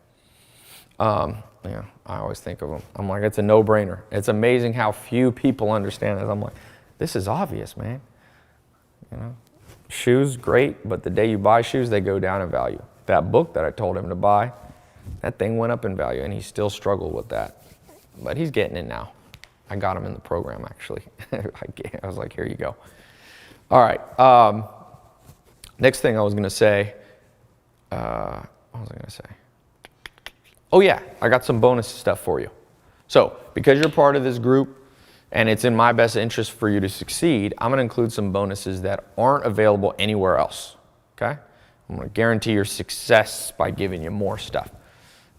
Yeah, I always think of them. I'm like, it's a no-brainer. It's amazing how few people understand this. I'm like, this is obvious, man. You know, shoes, great, but the day you buy shoes, they go down in value. That book that I told him to buy, that thing went up in value, and he still struggled with that. But he's getting it now. I got him in the program, actually. I was like, here you go. All right. Next thing I was going to say, what was I going to say? Oh yeah, I got some bonus stuff for you. So because you're part of this group and it's in my best interest for you to succeed, I'm going to include some bonuses that aren't available anywhere else. Okay? I'm going to guarantee your success by giving you more stuff.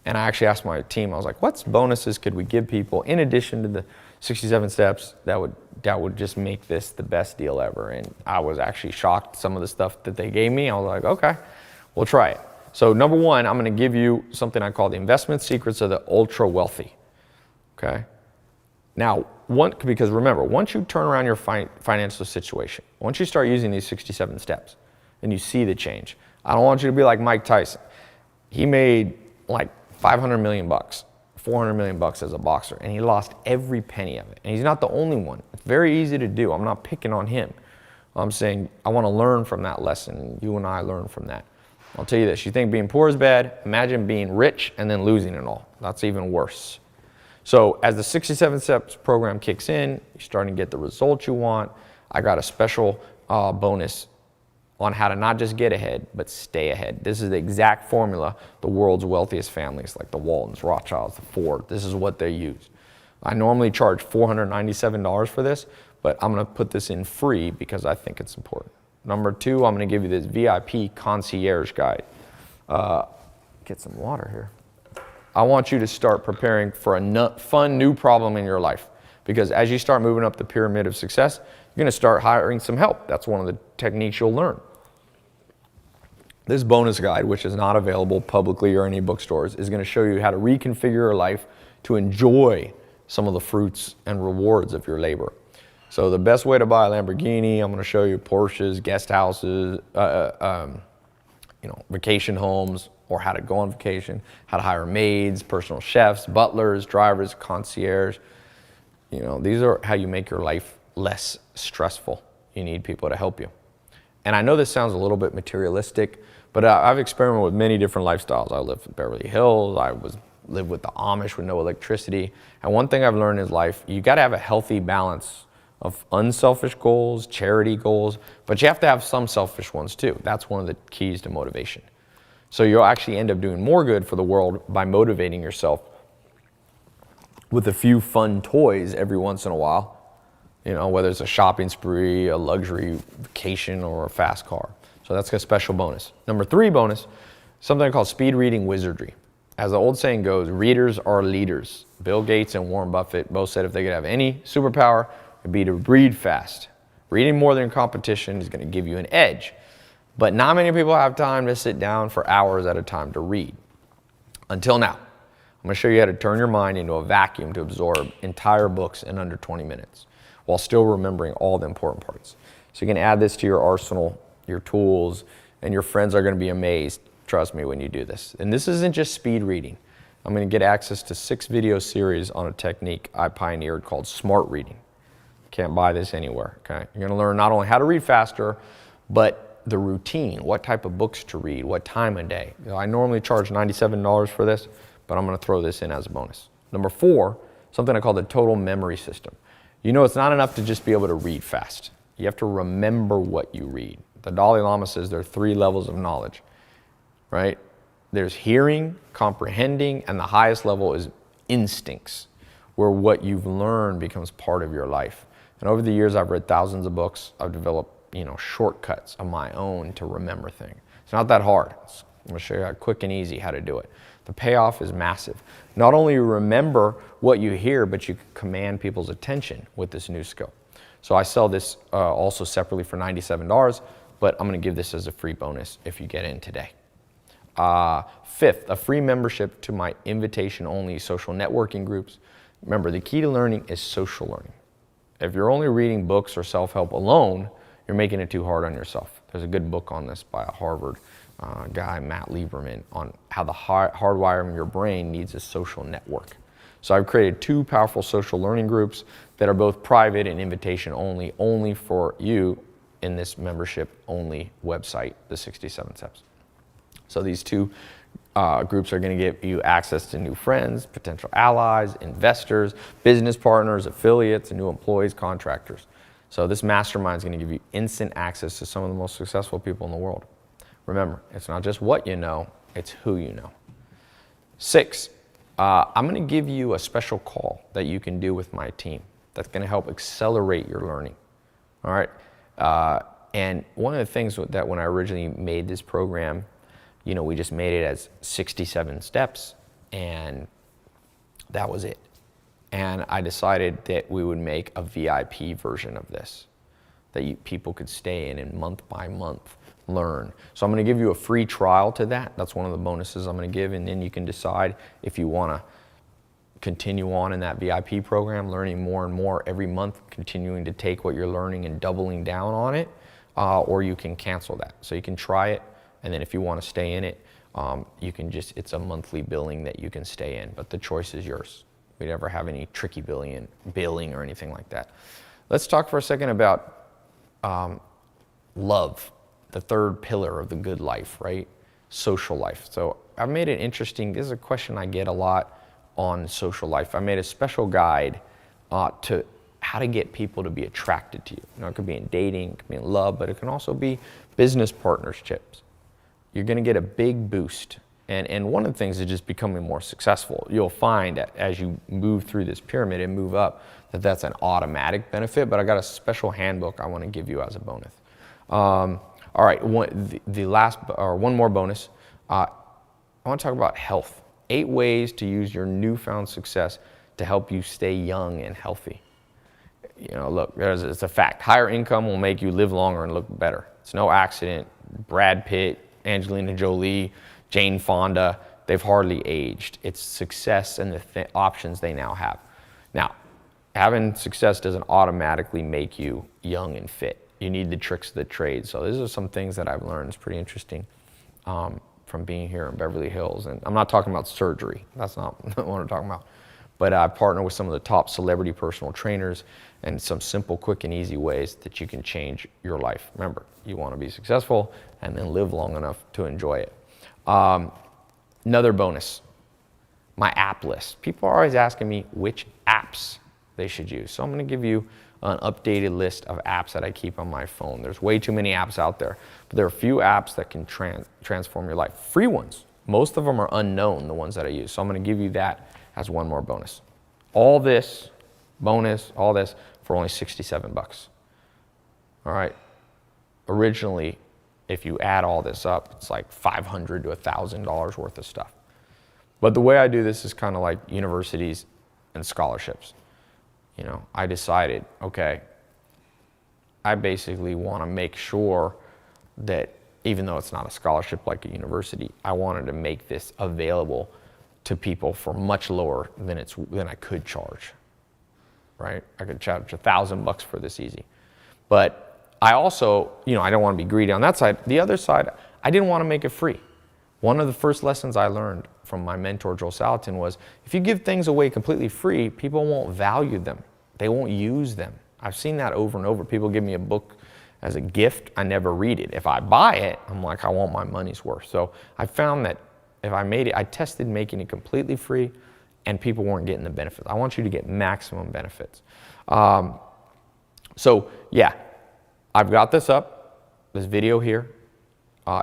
And I actually asked my team, I was like, what bonuses could we give people in addition to the 67 steps that would just make this the best deal ever? And I was actually shocked some of the stuff that they gave me. I was like, okay, we'll try it. So number one, I'm going to give you something I call the investment secrets of the ultra wealthy. Okay? Now, because remember, once you turn around your financial situation, once you start using these 67 steps and you see the change, I don't want you to be like Mike Tyson. He made like 500 million bucks, 400 million bucks as a boxer, and he lost every penny of it. And he's not the only one. It's very easy to do. I'm not picking on him. I'm saying I want to learn from that lesson. You and I learn from that. I'll tell you this, you think being poor is bad, imagine being rich and then losing it all. That's even worse. So as the 67 steps program kicks in, you're starting to get the results you want. I got a special bonus on how to not just get ahead, but stay ahead. This is the exact formula the world's wealthiest families, like the Waltons, Rothschilds, the Ford, this is what they use. I normally charge $497 for this, but I'm gonna put this in free because I think it's important. Number two, I'm going to give you this VIP concierge guide. Get some water here. I want you to start preparing for a fun new problem in your life. Because as you start moving up the pyramid of success, you're going to start hiring some help. That's one of the techniques you'll learn. This bonus guide, which is not available publicly or any bookstores, is going to show you how to reconfigure your life to enjoy some of the fruits and rewards of your labor. So the best way to buy a Lamborghini, I'm going to show you Porsches, guest houses, vacation homes, or how to go on vacation, how to hire maids, personal chefs, butlers, drivers, concierge. These are how you make your life less stressful. You need people to help you. And I know this sounds a little bit materialistic, but I've experimented with many different lifestyles. I lived in Beverly Hills. I lived with the Amish with no electricity. And one thing I've learned in life, you got to have a healthy balance of unselfish goals, charity goals, but you have to have some selfish ones too. That's one of the keys to motivation. So you'll actually end up doing more good for the world by motivating yourself with a few fun toys every once in a while, whether it's a shopping spree, a luxury vacation, or a fast car. So that's a special bonus. Number three bonus, something called speed reading wizardry. As the old saying goes, readers are leaders. Bill Gates and Warren Buffett both said if they could have any superpower, it'd be to read fast. Reading more than competition is going to give you an edge. But not many people have time to sit down for hours at a time to read. Until now. I'm going to show you how to turn your mind into a vacuum to absorb entire books in under 20 minutes while still remembering all the important parts. So you can add this to your arsenal, your tools, and your friends are going to be amazed, trust me, when you do this. And this isn't just speed reading. I'm going to get access to 6 video series on a technique I pioneered called smart reading. Can't buy this anywhere, okay? You're going to learn not only how to read faster, but the routine, what type of books to read, what time of day. I normally charge $97 for this, but I'm going to throw this in as a bonus. Number 4, something I call the total memory system. You know, it's not enough to just be able to read fast. You have to remember what you read. The Dalai Lama says there are 3 levels of knowledge, right? There's hearing, comprehending, and the highest level is instincts, where what you've learned becomes part of your life. And over the years, I've read thousands of books. I've developed, shortcuts of my own to remember things. It's not that hard. I'm gonna show you quick and easy how to do it. The payoff is massive. Not only you remember what you hear, but you can command people's attention with this new skill. So I sell this also separately for $97, but I'm gonna give this as a free bonus if you get in today. 5th, a free membership to my invitation-only social networking groups. Remember, the key to learning is social learning. If you're only reading books or self-help alone, you're making it too hard on yourself. There's a good book on this by a Harvard guy, Matt Lieberman, on how the hardwiring of your brain needs a social network. So I've created 2 powerful social learning groups that are both private and invitation only for you in this membership-only website, the 67 Steps. So these 2 groups are going to give you access to new friends, potential allies, investors, business partners, affiliates, and new employees, contractors. So this mastermind is going to give you instant access to some of the most successful people in the world. Remember, it's not just what you know, it's who you know. 6, I'm going to give you a special call that you can do with my team that's going to help accelerate your learning. All right. And one of the things that when I originally made this program, we just made it as 67 steps, and that was it. And I decided that we would make a VIP version of this, that people could stay in and month by month learn. So I'm going to give you a free trial to that. That's one of the bonuses I'm going to give, and then you can decide if you want to continue on in that VIP program, learning more and more every month, continuing to take what you're learning and doubling down on it, or you can cancel that. So you can try it. And then if you want to stay in it, it's a monthly billing that you can stay in, but the choice is yours. We never have any tricky billing or anything like that. Let's talk for a second about love, the 3rd pillar of the good life, right? Social life. So I've made it interesting. This is a question I get a lot on social life. I made a special guide to how to get people to be attracted to you. It could be in dating, it could be in love, but it can also be business partnerships. You're going to get a big boost. And one of the things is just becoming more successful. You'll find that as you move through this pyramid and move up, that's an automatic benefit, but I got a special handbook I want to give you as a bonus. All right, one more bonus. I want to talk about health. 8 ways to use your newfound success to help you stay young and healthy. Look, it's a fact. Higher income will make you live longer and look better. It's no accident. Brad Pitt, Angelina Jolie, Jane Fonda, they've hardly aged. It's success and the options they now have. Now, having success doesn't automatically make you young and fit. You need the tricks of the trade. So these are some things that I've learned. It's pretty interesting from being here in Beverly Hills. And I'm not talking about surgery. That's not what I'm talking about. But I partner with some of the top celebrity personal trainers and some simple, quick, and easy ways that you can change your life. Remember, you want to be successful and then live long enough to enjoy it. Another bonus, my app list. People are always asking me which apps they should use. So I'm going to give you an updated list of apps that I keep on my phone. There's way too many apps out there, but there are a few apps that can transform your life. Free ones. Most of them are unknown, the ones that I use. So I'm going to give you that as one more bonus. All this bonus, all this for only 67 bucks. All right. Originally, if you add all this up, it's like $500 to $1,000 worth of stuff. But the way I do this is kind of like universities and scholarships. I decided, okay, I basically want to make sure that even though it's not a scholarship like a university, I wanted to make this available to people for much lower than I could charge, right? I could charge $1,000 for this easy. But I also, I don't want to be greedy on that side. The other side, I didn't want to make it free. One of the first lessons I learned from my mentor, Joel Salatin, was if you give things away completely free, people won't value them. They won't use them. I've seen that over and over. People give me a book as a gift, I never read it. If I buy it, I'm like, I want my money's worth. So I found that if I made it, I tested making it completely free and people weren't getting the benefits. I want you to get maximum benefits. So yeah, I've got this up, this video here.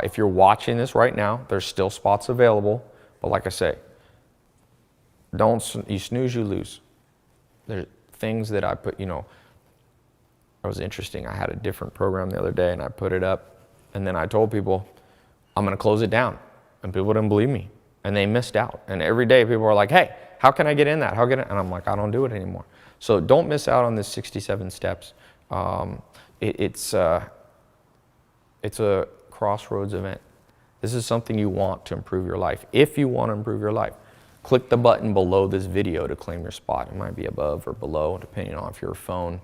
If you're watching this right now, there's still spots available. But like I say, you snooze, you lose. There's things that I put, it was interesting. I had a different program the other day and I put it up and then I told people, I'm going to close it down. And people didn't believe me and they missed out. And every day people are like, hey, how can I get in that? And I'm like, I don't do it anymore. So don't miss out on this 67 steps. It's a crossroads event. This is something you want to improve your life. If you want to improve your life, click the button below this video to claim your spot. It might be above or below, depending on if you're a phone.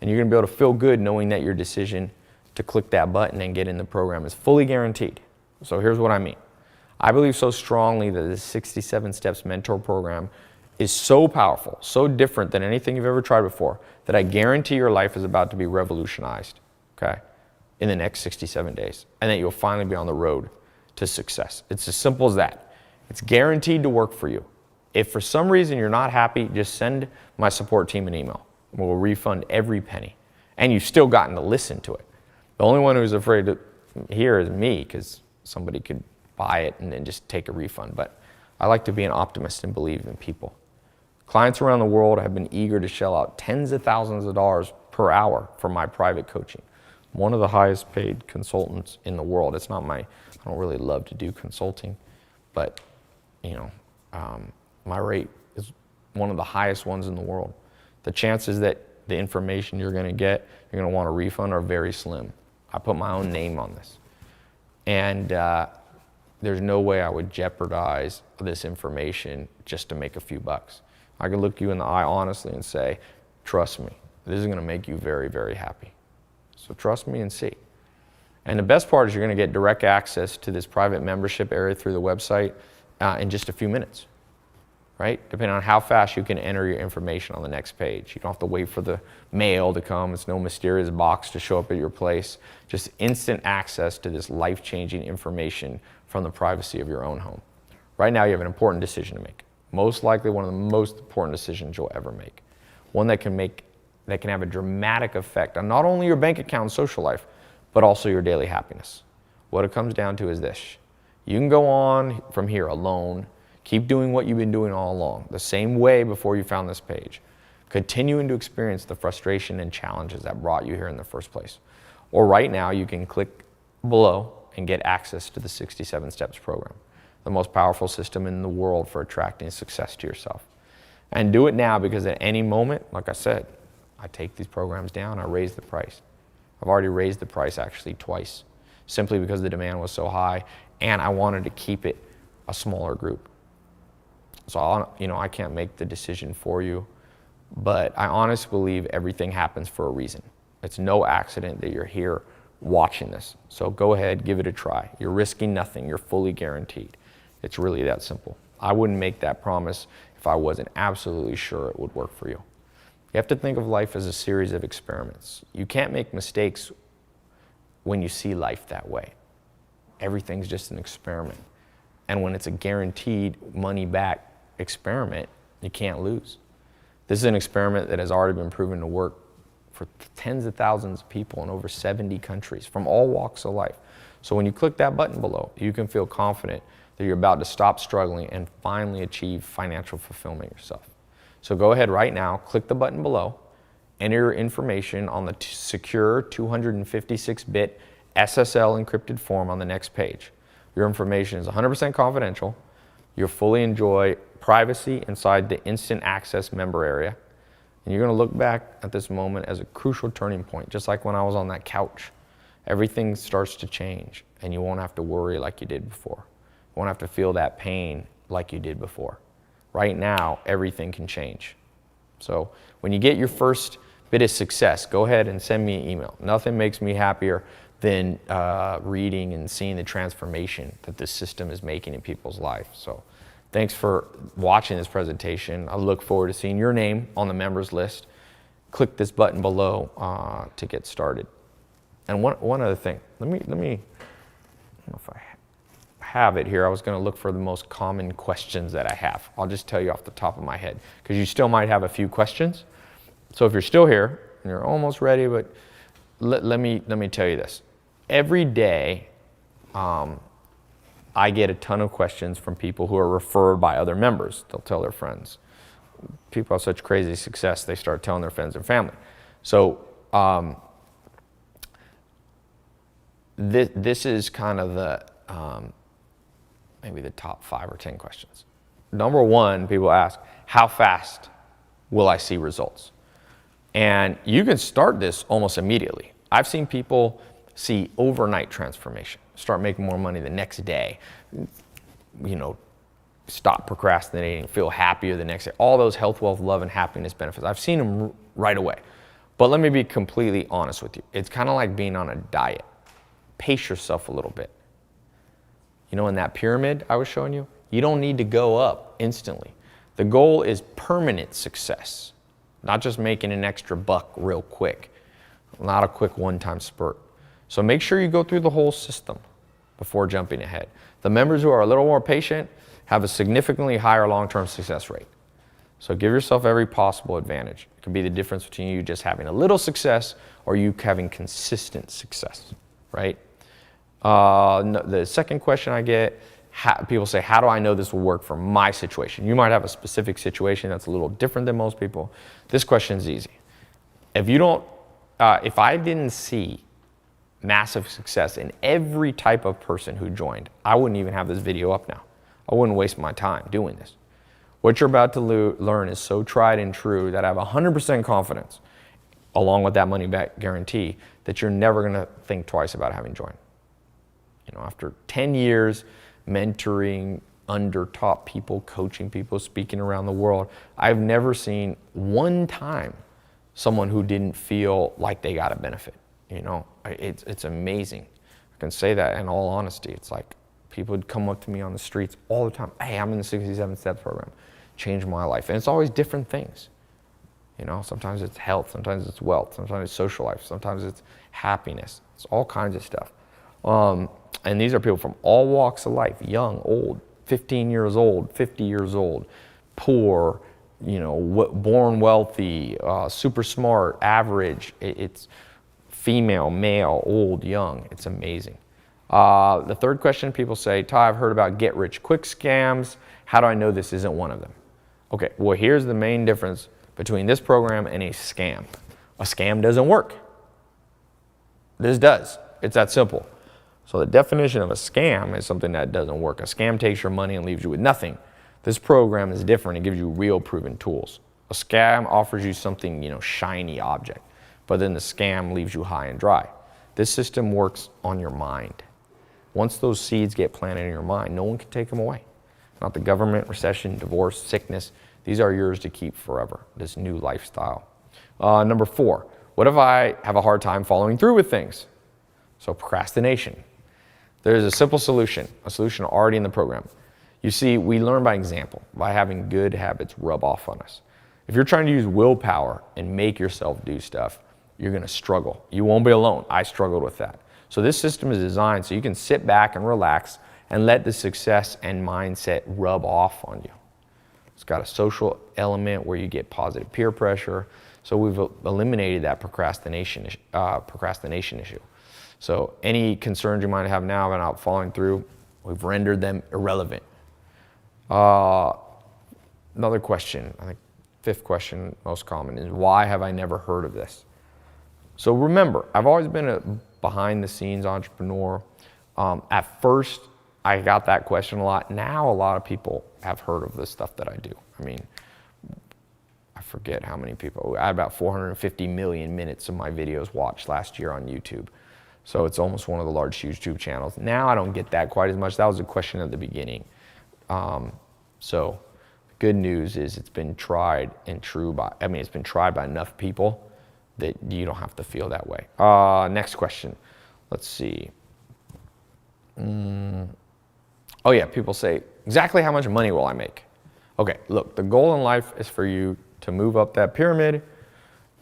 And you're going to be able to feel good knowing that your decision to click that button and get in the program is fully guaranteed. So here's what I mean. I believe so strongly that this 67 Steps Mentor Program is so powerful, so different than anything you've ever tried before, that I guarantee your life is about to be revolutionized, okay, in the next 67 days, and that you'll finally be on the road to success. It's as simple as that. It's guaranteed to work for you. If for some reason you're not happy, just send my support team an email. We'll refund every penny. And you've still gotten to listen to it. The only one who's afraid to hear is me, because somebody could buy it and then just take a refund. But I like to be an optimist and believe in people. Clients around the world have been eager to shell out tens of thousands of dollars per hour for my private coaching. I'm one of the highest paid consultants in the world. It's not I don't really love to do consulting, but my rate is one of the highest ones in the world. The chances that the information you're going to want a refund are very slim. I put my own name on this. And there's no way I would jeopardize this information just to make a few bucks. I can look you in the eye honestly and say, trust me, this is going to make you very, very happy. So trust me and see. And the best part is you're going to get direct access to this private membership area through the website in just a few minutes, right? Depending on how fast you can enter your information on the next page. You don't have to wait for the mail to come. It's no mysterious box to show up at your place. Just instant access to this life-changing information from the privacy of your own home. Right now you have an important decision to make. Most likely one of the most important decisions you'll ever make. One that can have a dramatic effect on not only your bank account and social life, but also your daily happiness. What it comes down to is this. You can go on from here alone, keep doing what you've been doing all along, the same way before you found this page, continuing to experience the frustration and challenges that brought you here in the first place. Or right now, you can click below and get access to the 67 Steps program, the most powerful system in the world for attracting success to yourself. And do it now, because at any moment, like I said, I take these programs down, I raise the price. I've already raised the price actually twice, simply because the demand was so high and I wanted to keep it a smaller group. So I can't make the decision for you, but I honestly believe everything happens for a reason. It's no accident that you're here watching this. So go ahead, give it a try. You're risking nothing, you're fully guaranteed. It's really that simple. I wouldn't make that promise if I wasn't absolutely sure it would work for you. You have to think of life as a series of experiments. You can't make mistakes when you see life that way. Everything's just an experiment. And when it's a guaranteed money-back experiment, you can't lose. This is an experiment that has already been proven to work for tens of thousands of people in over 70 countries from all walks of life. So when you click that button below, you can feel confident that you're about to stop struggling and finally achieve financial fulfillment yourself. So go ahead right now, click the button below, enter your information on the secure 256-bit SSL encrypted form on the next page. Your information is 100% confidential. You'll fully enjoy privacy inside the instant access member area. And you're going to look back at this moment as a crucial turning point, just like when I was on that couch. Everything starts to change, and you won't have to worry like you did before. You won't have to feel that pain like you did before. Right now, everything can change. So when you get your first bit of success, go ahead and send me an email. Nothing makes me happier than reading and seeing the transformation that this system is making in people's lives. So thanks for watching this presentation. I look forward to seeing your name on the members list. Click this button below to get started. And one other thing, let me, I don't know if I have it here. I was going to look for the most common questions that I have. I'll just tell you off the top of my head, because you still might have a few questions. So if you're still here and you're almost ready, but let me tell you this. Every day, I get a ton of questions from people who are referred by other members. They'll tell their friends. People have such crazy success, they start telling their friends and family. So this is kind of the maybe the top 5 or 10 questions. Number one, people ask, how fast will I see results? And you can start this almost immediately. I've seen people see overnight transformation, start making more money the next day, stop procrastinating, feel happier the next day, all those health, wealth, love, and happiness benefits. I've seen them right away. But let me be completely honest with you. It's kind of like being on a diet. Pace yourself a little bit. In that pyramid I was showing you, you don't need to go up instantly. The goal is permanent success, not just making an extra buck real quick, not a quick one-time spurt. So make sure you go through the whole system before jumping ahead. The members who are a little more patient have a significantly higher long-term success rate. So give yourself every possible advantage. It could be the difference between you just having a little success or you having consistent success, right? The second question I get, people say, how do I know this will work for my situation? You might have a specific situation that's a little different than most people. This question is easy. If I didn't see massive success in every type of person who joined, I wouldn't even have this video up now. I wouldn't waste my time doing this. What you're about to learn is so tried and true that I have 100% confidence, along with that money back guarantee, that you're never going to think twice about having joined. After 10 years mentoring under top people, coaching people, speaking around the world, I've never seen one time someone who didn't feel like they got a benefit. It's amazing. I can say that in all honesty. It's like people would come up to me on the streets all the time. Hey, I'm in the 67 Steps program. Changed my life. And it's always different things. Sometimes it's health, sometimes it's wealth, sometimes it's social life, sometimes it's happiness. It's all kinds of stuff. And these are people from all walks of life, young, old, 15 years old, 50 years old, poor, born wealthy, super smart, average. It's female, male, old, young. It's amazing. The third question, people say, Ty, I've heard about get-rich-quick scams. How do I know this isn't one of them? Okay, well, here's the main difference between this program and a scam. A scam doesn't work. This does. It's that simple. So the definition of a scam is something that doesn't work. A scam takes your money and leaves you with nothing. This program is different. It gives you real proven tools. A scam offers you something, shiny object, but then the scam leaves you high and dry. This system works on your mind. Once those seeds get planted in your mind, no one can take them away. Not the government, recession, divorce, sickness. These are yours to keep forever, this new lifestyle. Number 4, what if I have a hard time following through with things? So procrastination. There's a simple solution, a solution already in the program. You see, we learn by example, by having good habits rub off on us. If you're trying to use willpower and make yourself do stuff, you're going to struggle. You won't be alone. I struggled with that. So this system is designed so you can sit back and relax and let the success and mindset rub off on you. It's got a social element where you get positive peer pressure. So we've eliminated that procrastination issue. So any concerns you might have now about not following through, we've rendered them irrelevant. Another question, I think 5th question, most common, is why have I never heard of this? So remember, I've always been a behind-the-scenes entrepreneur. At first, I got that question a lot. Now a lot of people have heard of the stuff that I do. I forget how many people. I had about 450 million minutes of my videos watched last year on YouTube. So it's almost one of the large YouTube channels. Now I don't get that quite as much. That was a question at the beginning. So the good news is it's been tried and true it's been tried by enough people that you don't have to feel that way. Next question. Let's see. Oh yeah, people say, exactly how much money will I make? Okay, look, the goal in life is for you to move up that pyramid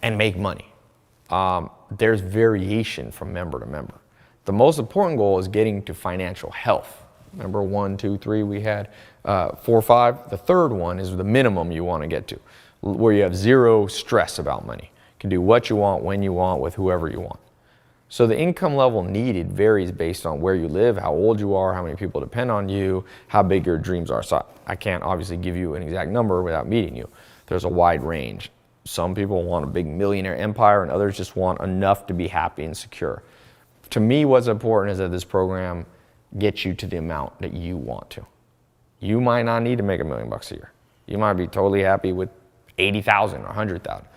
and make money. There's variation from member to member. The most important goal is getting to financial health. Remember 1, 2, 3 we had, 4, 5. The third one is the minimum you want to get to, where you have zero stress about money. You can do what you want, when you want, with whoever you want. So the income level needed varies based on where you live, how old you are, how many people depend on you, how big your dreams are. So I can't obviously give you an exact number without meeting you. There's a wide range. Some people want a big millionaire empire and others just want enough to be happy and secure. To me, what's important is that this program gets you to the amount that you want to. You might not need to make $1 million a year. You might be totally happy with 80,000 or 100,000.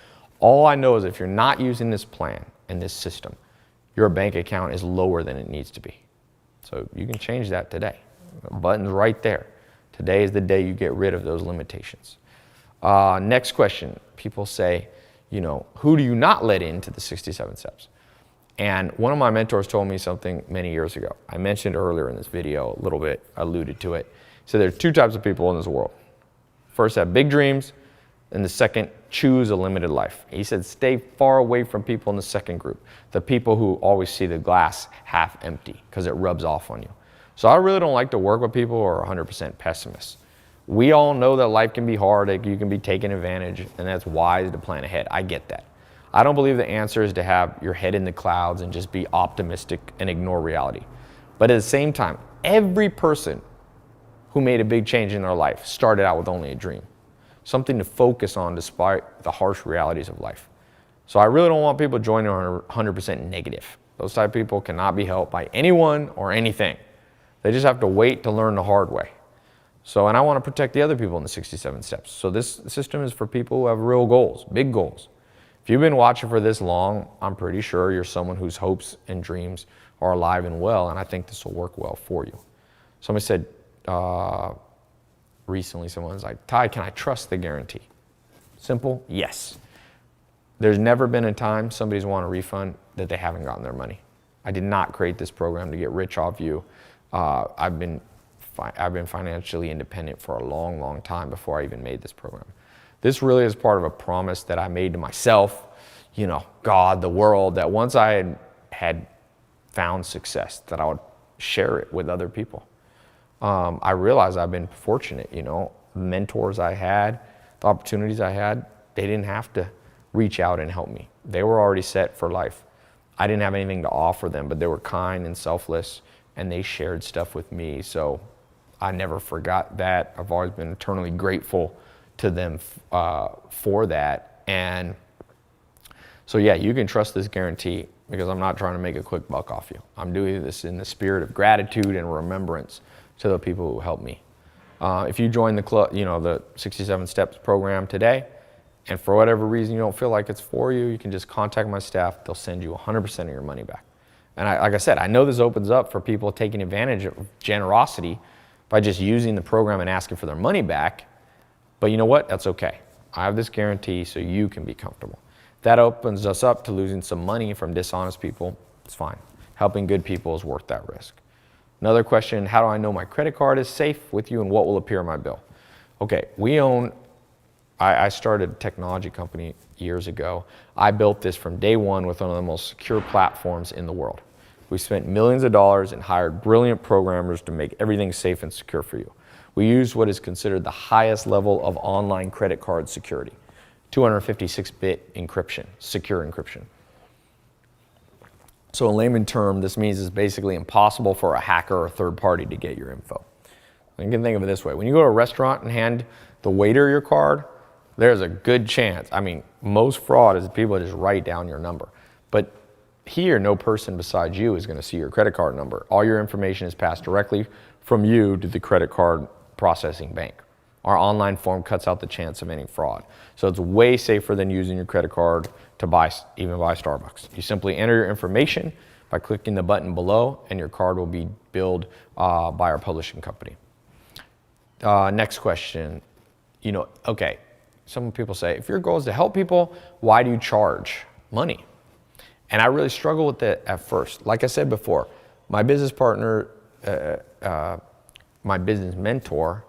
All I know is if you're not using this plan and this system, your bank account is lower than it needs to be. So you can change that today. The button's right there. Today is the day you get rid of those limitations. Next question. People say, who do you not let into the 67 steps? And one of my mentors told me something many years ago. I mentioned earlier in this video a little bit, alluded to it. So there's two types of people in this world. First, have big dreams, and the second, choose a limited life. He said, stay far away from people in the second group, the people who always see the glass half empty because it rubs off on you. So I really don't like to work with people who are 100% pessimists. We all know that life can be hard, that you can be taken advantage, and that's wise to plan ahead. I get that. I don't believe the answer is to have your head in the clouds and just be optimistic and ignore reality. But at the same time, every person who made a big change in their life started out with only a dream, something to focus on despite the harsh realities of life. So I really don't want people joining 100% negative. Those type of people cannot be helped by anyone or anything. They just have to wait to learn the hard way. So, and I want to protect the other people in the 67 steps. So this system is for people who have real goals, big goals. If you've been watching for this long, I'm pretty sure you're someone whose hopes and dreams are alive and well, and I think this will work well for you. Somebody said, recently someone was like, Ty, can I trust the guarantee? Simple, yes. There's never been a time somebody's want a refund that they haven't gotten their money. I did not create this program to get rich off you. I've been financially independent for a long, long time before I even made this program. This really is part of a promise that I made to myself, God, the world, that once I had found success, that I would share it with other people. I realized I've been fortunate, the mentors I had, the opportunities I had, they didn't have to reach out and help me. They were already set for life. I didn't have anything to offer them, but they were kind and selfless, and they shared stuff with me. So I never forgot that. I've always been eternally grateful to them for that. And so yeah, you can trust this guarantee because I'm not trying to make a quick buck off you. I'm doing this in the spirit of gratitude and remembrance to the people who helped me. If you join the club, the 67 Steps program today, and for whatever reason you don't feel like it's for you, you can just contact my staff. They'll send you 100% of your money back. And like I said, I know this opens up for people taking advantage of generosity by just using the program and asking for their money back. But you know what? That's okay. I have this guarantee so you can be comfortable. That opens us up to losing some money from dishonest people. It's fine. Helping good people is worth that risk. Another question, how do I know my credit card is safe with you and what will appear on my bill? Okay, I started a technology company years ago. I built this from day one with one of the most secure platforms in the world. We spent millions of dollars and hired brilliant programmers to make everything safe and secure for you. We used what is considered the highest level of online credit card security, 256-bit encryption, secure encryption. So in layman term, this means it's basically impossible for a hacker or a third party to get your info. You can think of it this way. When you go to a restaurant and hand the waiter your card, there's a good chance. Most fraud is people just write down your number. But here, no person besides you is going to see your credit card number. All your information is passed directly from you to the credit card processing bank. Our online form cuts out the chance of any fraud. So it's way safer than using your credit card to even buy Starbucks. You simply enter your information by clicking the button below, and your card will be billed by our publishing company. Next question. Okay, some people say, if your goal is to help people, why do you charge money? And I really struggle with that at first. Like I said before, my business partner, my business mentor,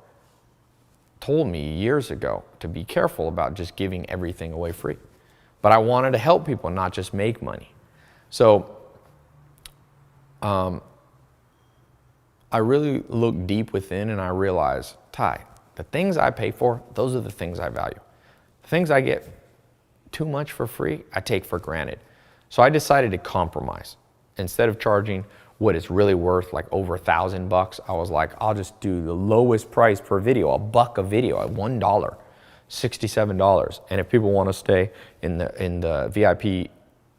told me years ago to be careful about just giving everything away free. But I wanted to help people, not just make money. So I I really look deep within and I realize, Ty, the things I pay for, those are the things I value. The things I get too much for free, I take for granted. So I decided to compromise. Instead of charging what it's really worth, like over $1,000, I was like, I'll just do the lowest price per video, $1 a video at $1, $67. And if people want to stay in the VIP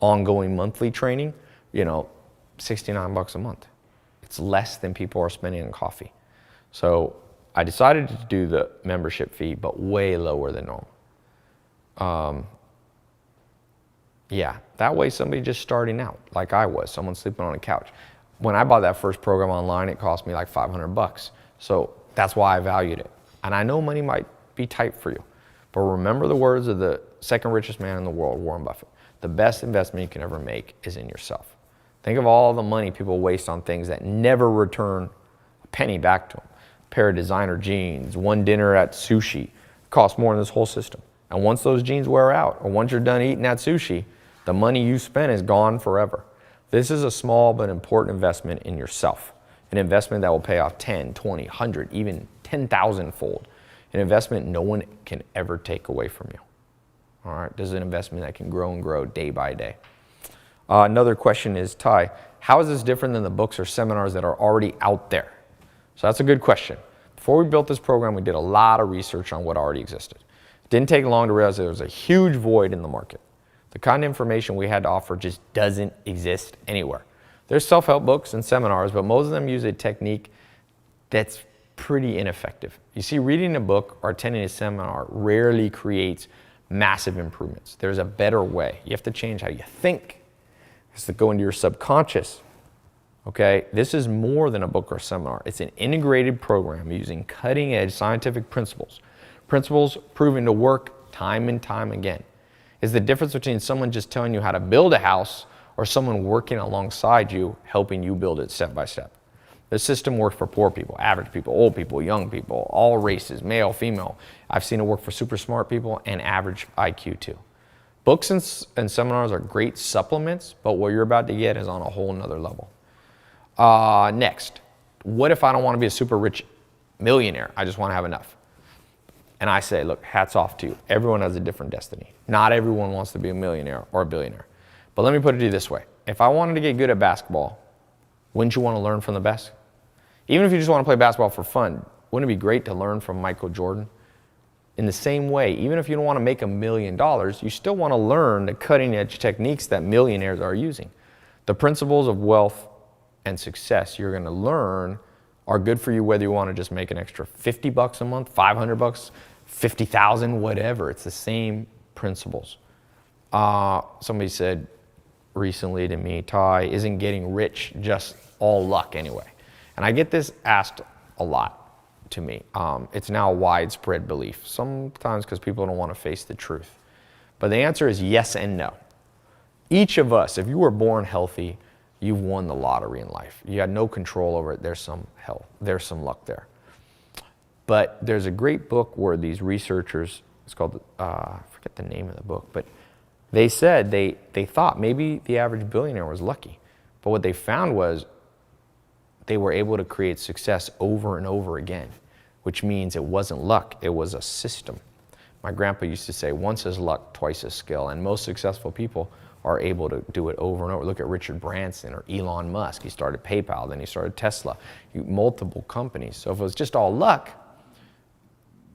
ongoing monthly training, you know, $69 a month. It's less than people are spending on coffee. So I decided to do the membership fee, but way lower than normal. Yeah, that way somebody just starting out, like I was, someone sleeping on a couch. When I bought that first program online, it cost me like $500. So that's why I valued it. And I know money might be tight for you, but remember the words of the second richest man in the world, Warren Buffett. The best investment you can ever make is in yourself. Think of all the money people waste on things that never return a penny back to them. A pair of designer jeans, one dinner at sushi, costs more than this whole system. And once those jeans wear out, or once you're done eating that sushi, the money you spent is gone forever. This is a small but important investment in yourself. An investment that will pay off 10, 20, 100, even 10,000 fold. An investment no one can ever take away from you. All right, this is an investment that can grow and grow day by day. Another question is, Ty, how is this different than the books or seminars that are already out there? So that's a good question. Before we built this program, we did a lot of research on what already existed. It didn't take long to realize there was a huge void in the market. The kind of information we had to offer just doesn't exist anywhere. There's self-help books and seminars, but most of them use a technique that's pretty ineffective. You see, reading a book or attending a seminar rarely creates massive improvements. There's a better way. You have to change how you think. It's to go into your subconscious. Okay, this is more than a book or seminar. It's an integrated program using cutting-edge scientific principles. Principles proven to work time and time again. It's the difference between someone just telling you how to build a house or someone working alongside you, helping you build it step by step. The system works for poor people, average people, old people, young people, all races, male, female. I've seen it work for super smart people and average IQ too. Books and seminars are great supplements, but what you're about to get is on a whole nother level. Next, what if I don't want to be a super rich millionaire? I just want to have enough. And I say, look, hats off to you. Everyone has a different destiny. Not everyone wants to be a millionaire or a billionaire. But let me put it to you this way. If I wanted to get good at basketball, wouldn't you want to learn from the best? Even if you just want to play basketball for fun, wouldn't it be great to learn from Michael Jordan? In the same way, even if you don't want to make $1 million, you still want to learn the cutting edge techniques that millionaires are using. The principles of wealth and success you're going to learn are good for you whether you want to just make an extra $50 a month, $500, 50,000, whatever. It's the same principles. Somebody said recently to me, Ty, isn't getting rich just all luck anyway? And I get this asked a lot to me. It's now a widespread belief, sometimes because people don't want to face the truth. But the answer is yes and no. Each of us, if you were born healthy, you've won the lottery in life. You had no control over it. There's some health. There's some luck there. But there's a great book where these researchers, it's called, I forget the name of the book, but they said they thought maybe the average billionaire was lucky. But what they found was they were able to create success over and over again, which means it wasn't luck, it was a system. My grandpa used to say, once is luck, twice is skill. And most successful people are able to do it over and over. Look at Richard Branson or Elon Musk. He started PayPal, then he started Tesla, multiple companies. So if it was just all luck,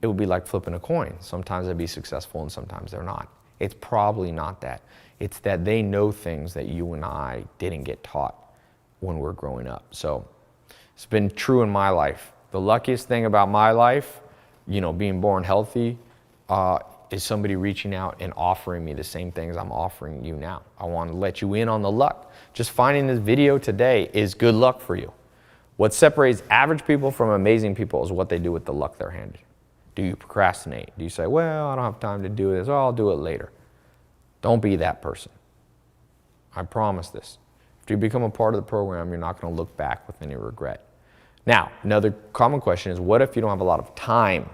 it would be like flipping a coin. Sometimes they'd be successful and sometimes they're not. It's probably not that. It's that they know things that you and I didn't get taught when we're growing up. So it's been true in my life. The luckiest thing about my life, being born healthy, is somebody reaching out and offering me the same things I'm offering you now. I want to let you in on the luck. Just finding this video today is good luck for you. What separates average people from amazing people is what they do with the luck they're handed. Do you procrastinate? Do you say, well, I don't have time to do this, I'll do it later? Don't be that person. I promise this. If you become a part of the program, you're not going to look back with any regret. Now, another common question is, what if you don't have a lot of time?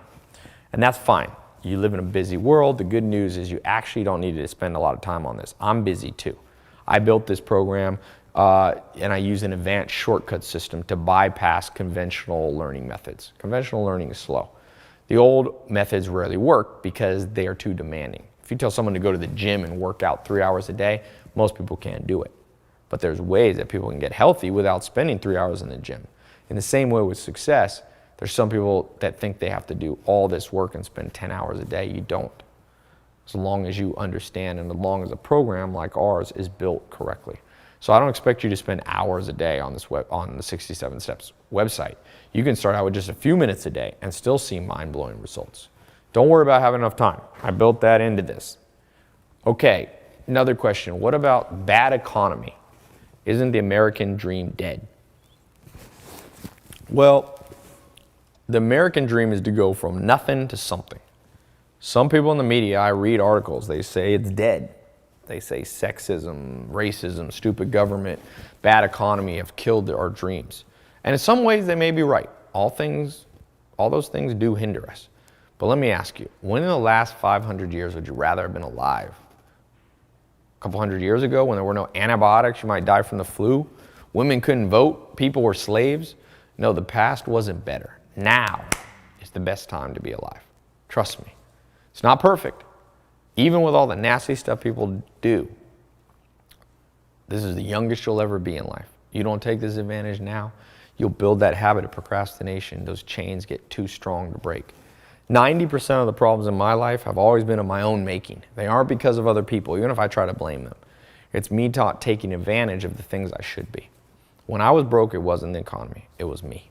And that's fine. You live in a busy world. The good news is you actually don't need to spend a lot of time on this. I'm busy too. I built this program And I use an advanced shortcut system to bypass conventional learning methods. Conventional learning is slow. The old methods rarely work because they are too demanding. If you tell someone to go to the gym and work out 3 hours a day, most people can't do it. But there's ways that people can get healthy without spending 3 hours in the gym. In the same way with success, there's some people that think they have to do all this work and spend 10 hours a day. You don't. As long as you understand and as long as a program like ours is built correctly. So I don't expect you to spend hours a day on the 67 Steps website. You can start out with just a few minutes a day and still see mind-blowing results. Don't worry about having enough time. I built that into this. Okay, another question. What about bad economy? Isn't the American dream dead? Well, the American dream is to go from nothing to something. Some people in the media, I read articles, they say it's dead. They say sexism, racism, stupid government, bad economy have killed our dreams. And in some ways, they may be right. All those things do hinder us. But let me ask you, when in the last 500 years would you rather have been alive? A couple hundred years ago, when there were no antibiotics, you might die from the flu. Women couldn't vote. People were slaves. No, the past wasn't better. Now is the best time to be alive. Trust me. It's not perfect. Even with all the nasty stuff people do, this is the youngest you'll ever be in life. You don't take this advantage now, you'll build that habit of procrastination. Those chains get too strong to break. 90% of the problems in my life have always been of my own making. They aren't because of other people, even if I try to blame them. It's me taking advantage of the things I should be. When I was broke, it wasn't the economy, it was me.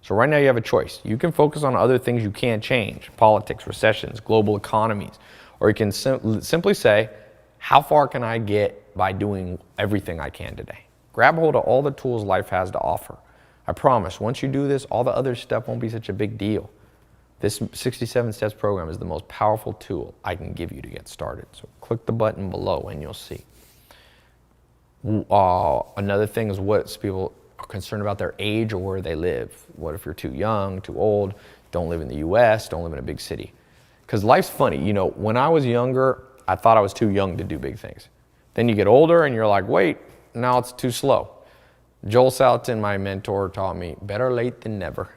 So right now you have a choice. You can focus on other things you can't change, politics, recessions, global economies, or you can simply say, how far can I get by doing everything I can today? Grab hold of all the tools life has to offer. I promise, once you do this, all the other stuff won't be such a big deal. This 67 Steps program is the most powerful tool I can give you to get started. So click the button below and you'll see. Another thing is what people are concerned about their age or where they live. What if you're too young, too old, don't live in the US, don't live in a big city? Because life's funny. You know, when I was younger, I thought I was too young to do big things. Then you get older and you're like, wait, now it's too slow. Joel Salatin, my mentor, taught me, better late than never.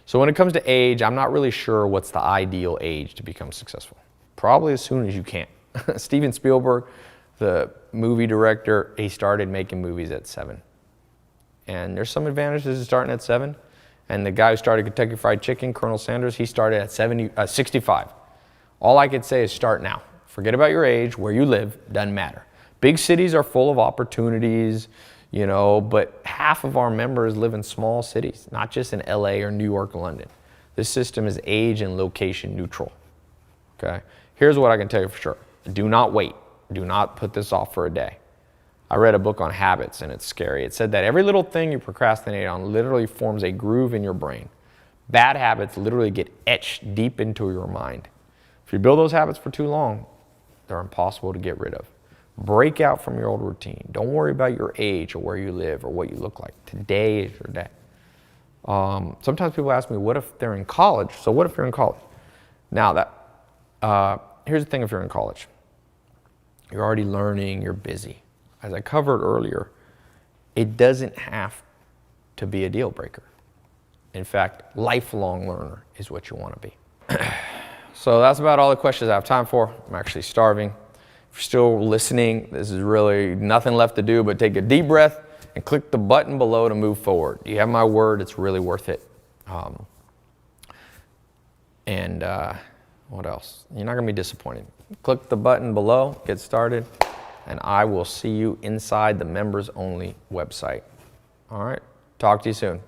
So when it comes to age, I'm not really sure what's the ideal age to become successful. Probably as soon as you can. Steven Spielberg, the movie director, he started making movies at 7. And there's some advantages to starting at 7. And the guy who started Kentucky Fried Chicken, Colonel Sanders, he started at 65. All I could say is start now. Forget about your age, where you live, doesn't matter. Big cities are full of opportunities, you know, but half of our members live in small cities, not just in LA or New York or London. This system is age and location neutral, okay? Here's what I can tell you for sure. Do not wait. Do not put this off for a day. I read a book on habits and it's scary. It said that every little thing you procrastinate on literally forms a groove in your brain. Bad habits literally get etched deep into your mind. If you build those habits for too long, they're impossible to get rid of. Break out from your old routine. Don't worry about your age or where you live or what you look like. Today is your day. Sometimes people ask me, what if they're in college? So what if you're in college? Now, here's the thing if you're in college. You're already learning, you're busy. As I covered earlier, it doesn't have to be a deal breaker. In fact, lifelong learner is what you want to be. So that's about all the questions I have time for. I'm actually starving. If you're still listening, this is really nothing left to do but take a deep breath and click the button below to move forward. You have my word, it's really worth it. What else? You're not going to be disappointed. Click the button below, get started, and I will see you inside the members only website. All right, talk to you soon.